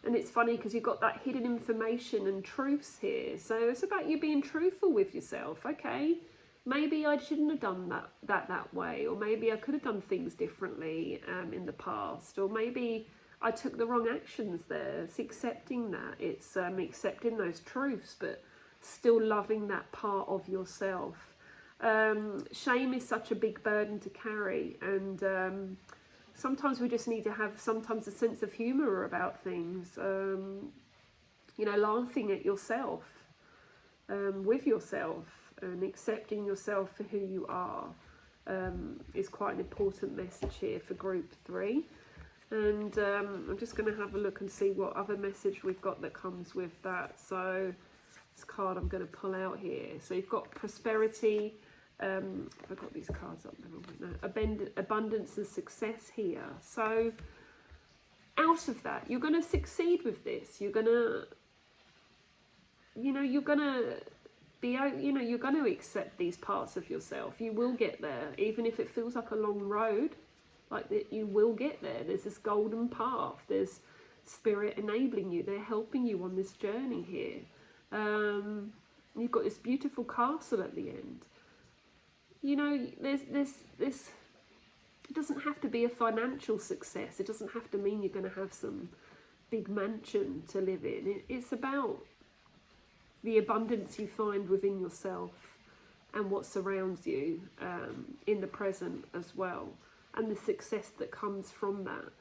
And it's funny because you've got that hidden information and truths here. So it's about you being truthful with yourself. Okay, maybe I shouldn't have done that way, or maybe I could have done things differently in the past, or maybe I took the wrong actions there. It's accepting that. It's accepting those truths, but still loving that part of yourself. Shame is such a big burden to carry, and sometimes we just need to have a sense of humour about things. Laughing at yourself, with yourself, and accepting yourself for who you are is quite an important message here for group 3. And I'm just going to have a look and see what other message we've got that comes with that. So this card I'm going to pull out here. So you've got prosperity. I've got these cards up there. Abundance and success here. So out of that, you're going to succeed with this. You're going to, you're going to be, you're going to accept these parts of yourself. You will get there, even if it feels like a long road. Like that, you will get there. There's this golden path. There's spirit enabling you. They're helping you on this journey here. You've got this beautiful castle at the end. There's this. It doesn't have to be a financial success. It doesn't have to mean you're going to have some big mansion to live in. It's about the abundance you find within yourself and what surrounds you in the present as well, and the success that comes from that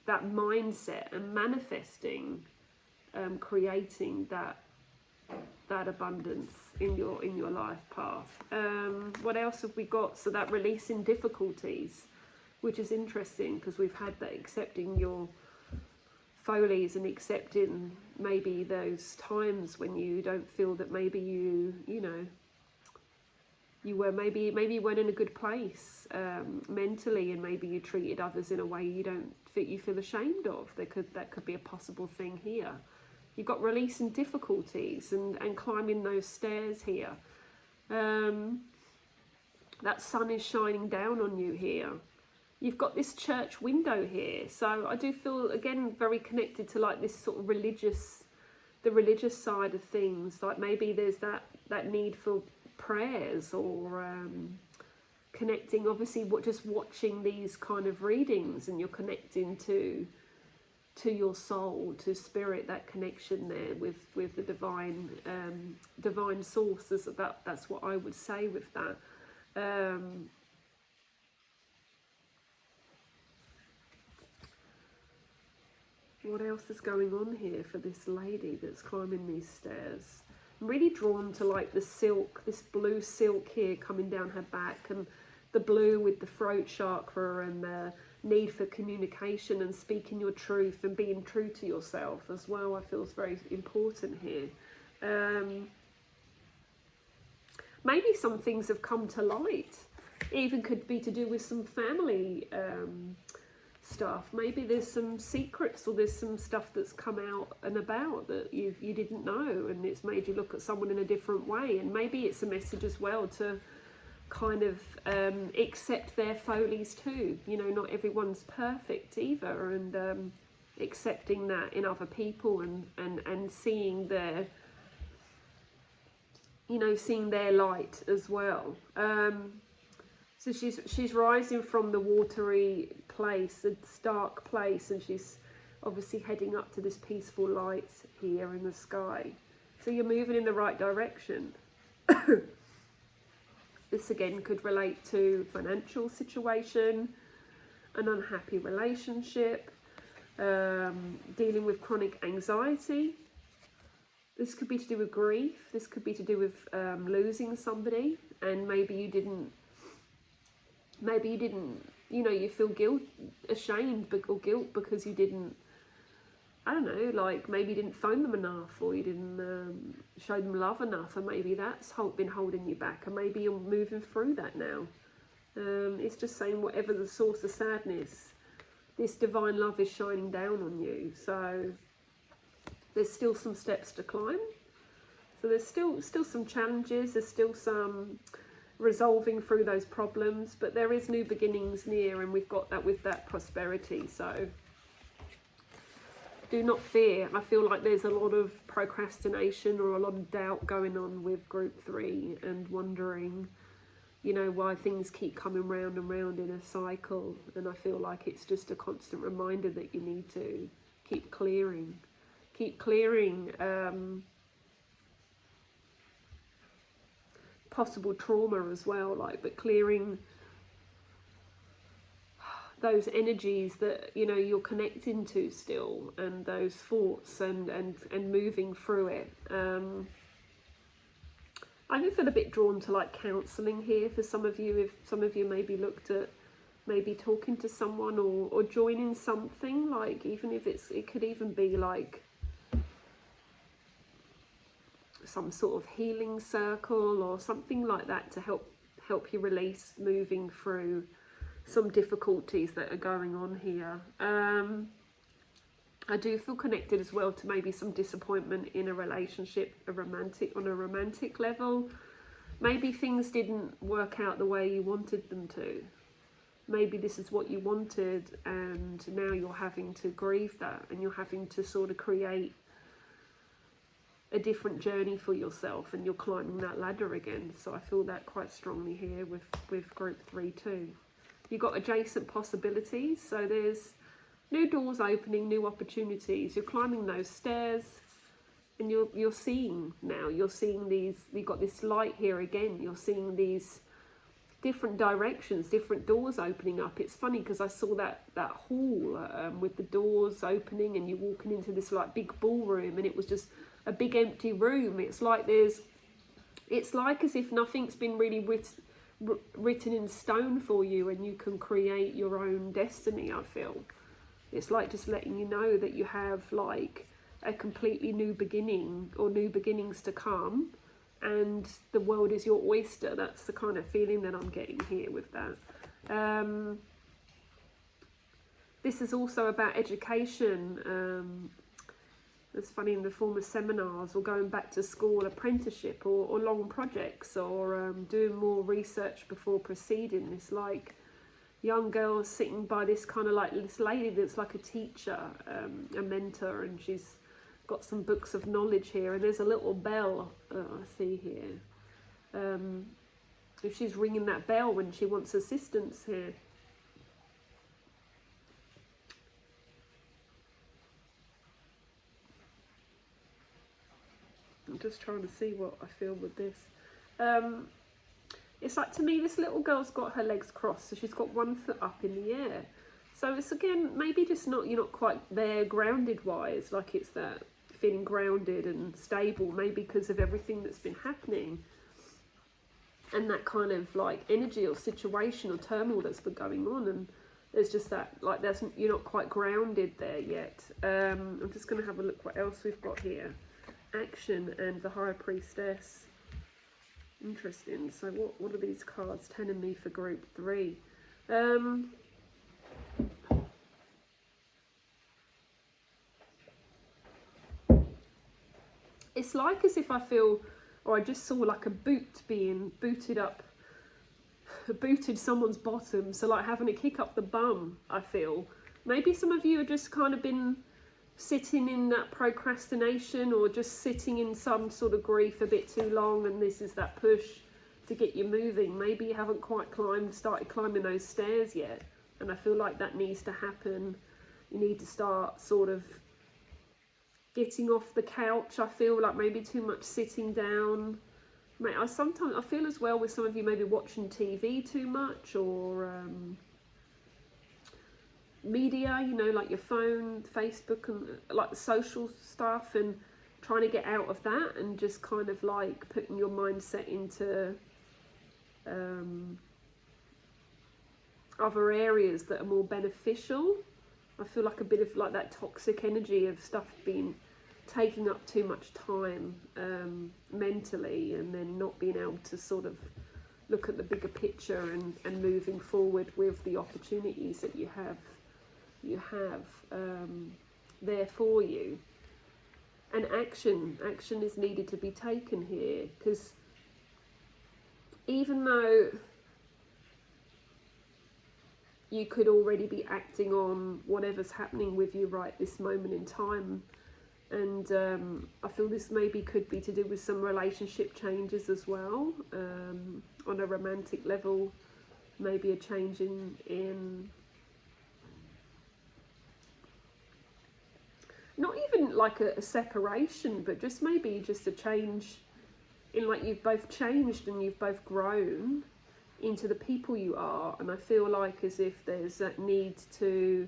mindset, and manifesting, creating that abundance in your life path. What else have we got? So that releasing difficulties, which is interesting because we've had that accepting your folies and accepting maybe those times when you don't feel that maybe you were maybe you weren't in a good place mentally, and maybe you treated others in a way you feel ashamed of. That could be a possible thing here. You've got releasing difficulties and climbing those stairs here. That sun is shining down on you here. You've got this church window here. So I do feel, again, very connected to like this sort of the religious side of things. Like maybe there's that need for prayers, or connecting, obviously, just watching these kind of readings, and you're connecting to your soul, to spirit, that connection there with the divine sources. That's what I would say with that. What else is going on here for this lady that's climbing these stairs? I'm really drawn to like the silk, this blue silk here coming down her back, and the blue with the throat chakra, and the need for communication and speaking your truth and being true to yourself as well. I feel is very important here. Maybe some things have come to light. Even could be to do with some family stuff. Maybe there's some secrets, or there's some stuff that's come out and about that you didn't know, and it's made you look at someone in a different way. And maybe it's a message as well to kind of accept their folies too. Not everyone's perfect either, and accepting that in other people, and seeing their light as well. So she's rising from the watery place, a stark place, and she's obviously heading up to this peaceful light here in the sky. So you're moving in the right direction. This again could relate to financial situation, an unhappy relationship, dealing with chronic anxiety. This could be to do with grief. This could be to do with losing somebody, and maybe you didn't you know, you feel ashamed or guilt because you didn't, I don't know, like maybe you didn't phone them enough, or you didn't show them love enough, and maybe that's been holding you back, and maybe you're moving through that now. It's just saying whatever the source of sadness, this divine love is shining down on you. So there's still some steps to climb. So there's still some challenges, there's still some resolving through those problems, but there is new beginnings near, and we've got that with that prosperity. So do not fear. I feel like there's a lot of procrastination or a lot of doubt going on with group 3, and wondering, you know, why things keep coming round and round in a cycle. And I feel like it's just a constant reminder that you need to keep clearing possible trauma as well, like, but clearing those energies that, you know, you're connecting to still, and those thoughts, and moving through it. I do feel a bit drawn to like counselling here for some of you, if some of you maybe looked at maybe talking to someone, or joining something, like, even if it could even be like some sort of healing circle or something like that, to help you release moving through some difficulties that are going on here. I do feel connected as well to maybe some disappointment in a relationship, on a romantic level. Maybe things didn't work out the way you wanted them to. Maybe this is what you wanted, and now you're having to grieve that, and you're having to sort of create a different journey for yourself, and you're climbing that ladder again. So I feel that quite strongly here with group 3 too. You've got adjacent possibilities, so there's new doors opening, new opportunities. You're climbing those stairs, and you're seeing now. You're seeing these. You've got this light here again. You're seeing these different directions, different doors opening up. It's funny because I saw that hall with the doors opening, and you're walking into this like big ballroom, and it was just a big empty room. It's like as if nothing's been really written in stone for you, and you can create your own destiny. I feel it's like just letting you know that you have like a completely new beginning, or new beginnings to come, and the world is your oyster. That's the kind of feeling that I'm getting here with that. This is also about education. It's funny, in the form of seminars, or going back to school, apprenticeship, or long projects, or doing more research before proceeding. It's like young girls sitting by this kind of like this lady that's like a teacher, a mentor, and she's got some books of knowledge here, and there's a little bell I see here. If she's ringing that bell when she wants assistance here. I'm just trying to see what I feel with this. It's like, to me, this little girl's got her legs crossed, so she's got one foot up in the air. So it's, again, maybe just you're not quite there grounded wise, like it's that feeling grounded and stable, maybe because of everything that's been happening, and that kind of like energy or situation or turmoil that's been going on, and there's just that, like, you're not quite grounded there yet. I'm just going to have a look what else we've got here. Action and the High Priestess. Interesting. So what are these cards telling me for group 3? It's like as if I feel, or I just saw like a boot being booted someone's bottom. So like having a kick up the bum, I feel. Maybe some of you have just kind of been sitting in that procrastination, or just sitting in some sort of grief a bit too long, and this is that push to get you moving. Maybe you haven't quite started climbing those stairs yet, and I feel like that needs to happen. You need to start sort of getting off the couch. I feel like maybe too much sitting down. Sometimes I feel as well with some of you maybe watching TV too much, or media, like your phone, Facebook, and like the social stuff, and trying to get out of that, and just kind of like putting your mindset into other areas that are more beneficial. I feel like a bit of like that toxic energy of stuff being taking up too much time mentally, and then not being able to sort of look at the bigger picture and moving forward with the opportunities that you have there for you. And action is needed to be taken here, because even though you could already be acting on whatever's happening with you right this moment in time, and I feel this maybe could be to do with some relationship changes as well, on a romantic level, maybe a change in not even like a separation, but just maybe just a change in, like, you've both changed and you've both grown into the people you are. And I feel like as if there's that need to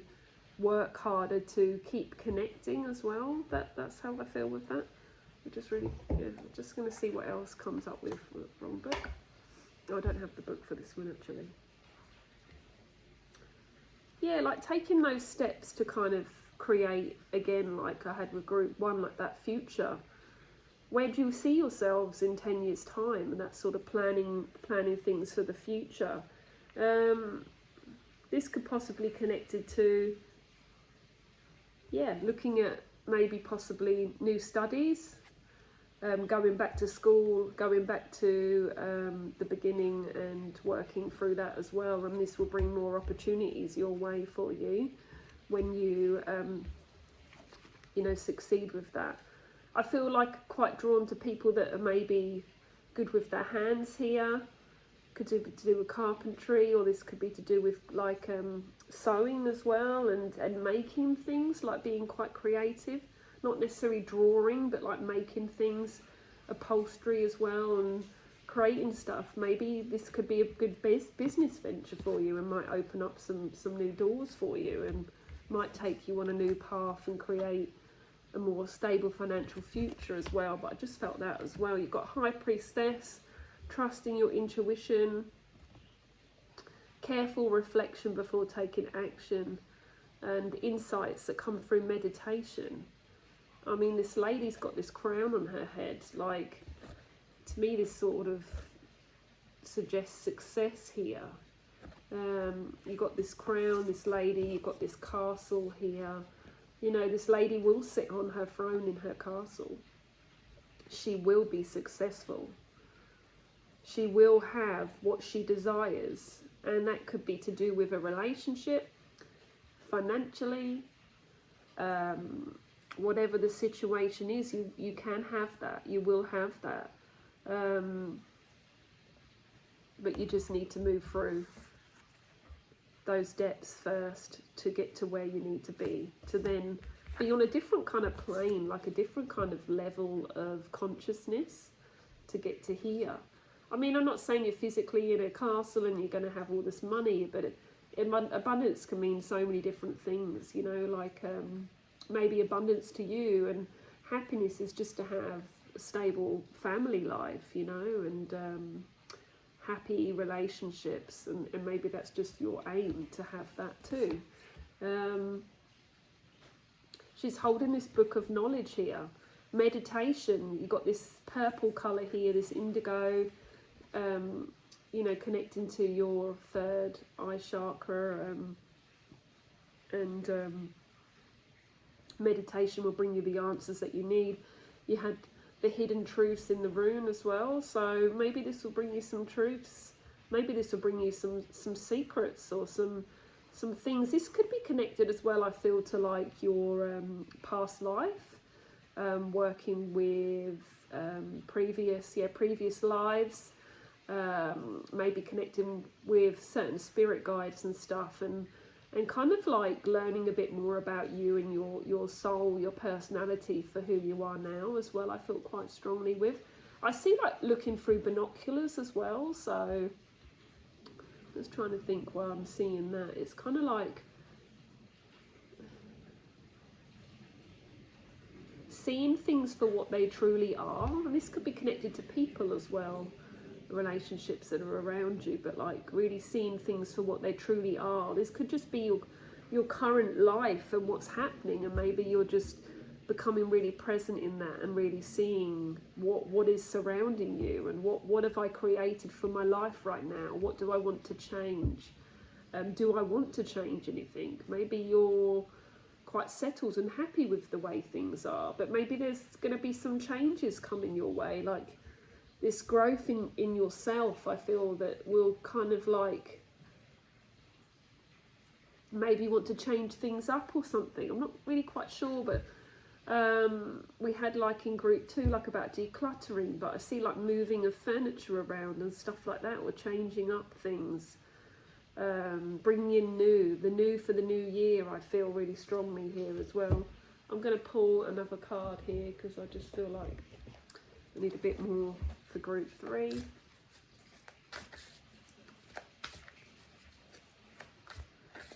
work harder to keep connecting as well. That's how I feel with that. I'm just really, I'm just going to see what else comes up with. Wrong book. Oh, I don't have the book for this one actually. Yeah, like taking those steps to kind of create, again, like I had with group one, like that future. Where do you see yourselves in 10 years time? And that sort of planning things for the future. This could possibly connect it to, yeah, looking at maybe possibly new studies, going back to school, going back to the beginning and working through that as well. And this will bring more opportunities your way for you when you, succeed with that. I feel like quite drawn to people that are maybe good with their hands here. Could be to do with carpentry, or this could be to do with like sewing as well, and making things, like being quite creative. Not necessarily drawing, but like making things, upholstery as well, and creating stuff. Maybe this could be a good business venture for you, and might open up some new doors for you, and might take you on a new path and create a more stable financial future as well. But I just felt that as well. You've got High Priestess, trusting your intuition, careful reflection before taking action, and insights that come through meditation. I mean, this lady's got this crown on her head. Like, to me, this sort of suggests success here. You've got this crown, this lady, you've got this castle here. You know, this lady will sit on her throne in her castle. She will be successful. She will have what she desires. And that could be to do with a relationship, financially, whatever the situation is, you can have that. You will have that. But you just need to move through those depths first to get to where you need to be, to then be on a different kind of plane, like a different kind of level of consciousness to get to here. I mean, I'm not saying you're physically in a castle and you're going to have all this money, but abundance can mean so many different things, you know, like maybe abundance to you and happiness is just to have a stable family life, you know, and happy relationships, and maybe that's just your aim to have that too. She's holding this book of knowledge here. Meditation, you've got this purple colour here, this indigo, connecting to your third eye chakra, and meditation will bring you the answers that you need. You had the hidden truths in the rune as well, so maybe this will bring you some truths. Maybe this will bring you some secrets or some things. This could be connected as well, I feel, to like your past life, working with previous lives, maybe connecting with certain spirit guides and stuff, and kind of like learning a bit more about you and your soul, your personality for who you are now as well. I feel quite strongly with. I see like looking through binoculars as well, so just trying to think while I'm seeing that. It's kind of like seeing things for what they truly are, and this could be connected to people as well. relationships that are around you, but like really seeing things for what they truly are. This could just be your current life and what's happening, and maybe you're just becoming really present in that and really seeing what is surrounding you, and what have I created for my life right now? What do I want to change? Do I want to change anything? Maybe you're quite settled and happy with the way things are, but maybe there's going to be some changes coming your way, like this growth in yourself. I feel that will kind of like maybe want to change things up or something. I'm not really quite sure, but we had like in group 2 like about decluttering, but I see like moving of furniture around and stuff like that, or changing up things, bringing in the new for the new year. I feel really strongly here as well. I'm going to pull another card here because I just feel like I need a bit more for group 3.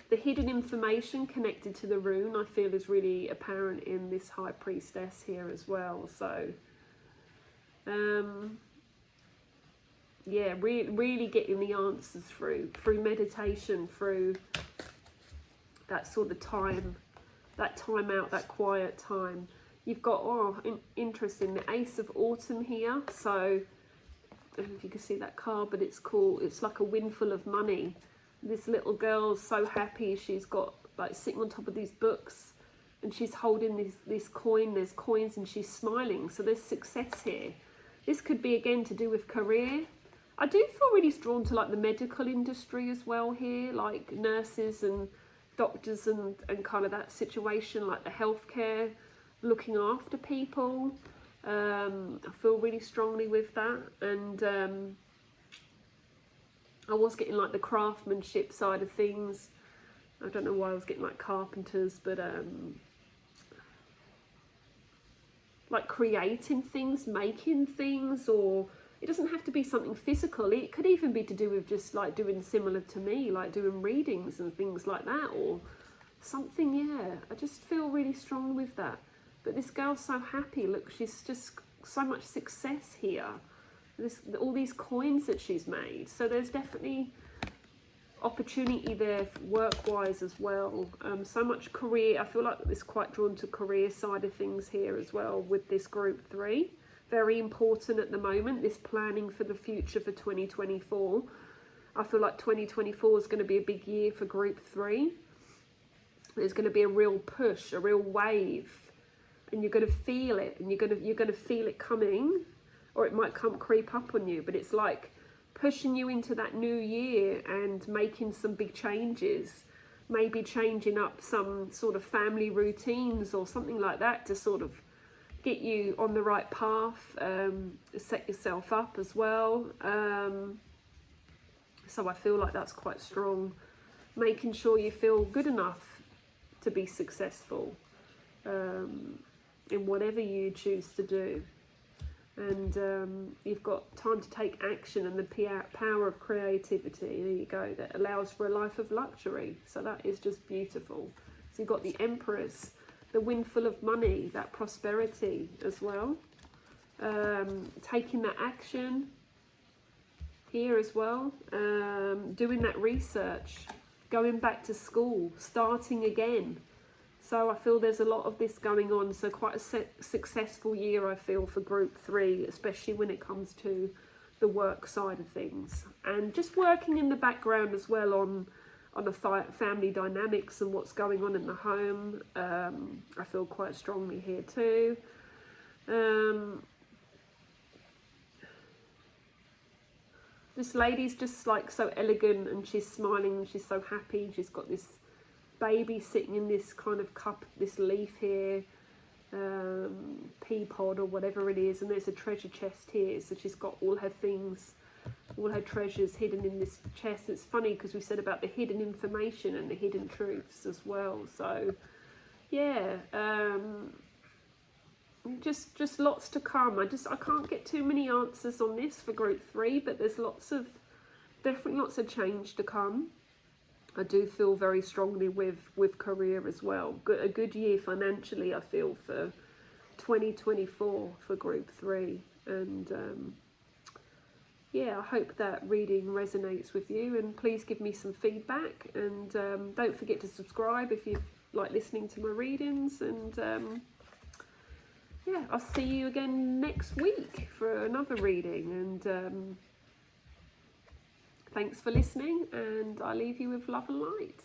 The hidden information connected to the rune, I feel, is really apparent in this High Priestess here as well. So, yeah, really getting the answers through meditation, through that sort of time, that time out, that quiet time. You've got, interesting, the Ace of Autumn here. So, I don't know if you can see that card, but it's cool. It's like a windfall of money. This little girl's so happy. She's got like sitting on top of these books, and she's holding this coin. There's coins, and she's smiling. So there's success here. This could be again to do with career. I do feel really drawn to like the medical industry as well here, like nurses and doctors and kind of that situation, like the healthcare, looking after people. I feel really strongly with that. And I was getting like the craftsmanship side of things. I don't know why I was getting like carpenters, but like creating things, making things, or it doesn't have to be something physical. It could even be to do with just like doing similar to me, like doing readings and things like that, or something. Yeah, I just feel really strong with that. But this girl's so happy. Look, she's just so much success here. All these coins that she's made. So there's definitely opportunity there work-wise as well. So much career. I feel like it's quite drawn to career side of things here as well with this group 3. Very important at the moment, this planning for the future for 2024. I feel like 2024 is going to be a big year for group 3. There's going to be a real push, a real wave, and you're going to feel it, and you're going to feel it coming, or it might creep up on you. But it's like pushing you into that new year and making some big changes, maybe changing up some sort of family routines or something like that to sort of get you on the right path, set yourself up as well. So I feel like that's quite strong. Making sure you feel good enough to be successful in whatever you choose to do. And you've got time to take action, and the power of creativity, there you go, that allows for a life of luxury. So that is just beautiful. So you've got the Empress, the windfall of money, that prosperity as well. Taking that action here as well. Doing that research, going back to school, starting again. So I feel there's a lot of this going on. So quite a successful year, I feel, for group 3, especially when it comes to the work side of things. And just working in the background as well on the family dynamics and what's going on in the home. I feel quite strongly here too. This lady's just like so elegant, and she's smiling, and she's so happy. She's got this baby sitting in this kind of cup, this leaf here, pea pod or whatever it is, and there's a treasure chest here. So she's got all her things, all her treasures hidden in this chest. It's funny because we said about the hidden information and the hidden truths as well. So yeah, just lots to come. I can't get too many answers on this for group 3, but there's definitely lots of change to come. I do feel very strongly with career as well. A good year financially, I feel, for 2024 for group 3. And yeah, I hope that reading resonates with you, and please give me some feedback, and don't forget to subscribe if you like listening to my readings, and yeah, I'll see you again next week for another reading, and thanks for listening, and I leave you with love and light.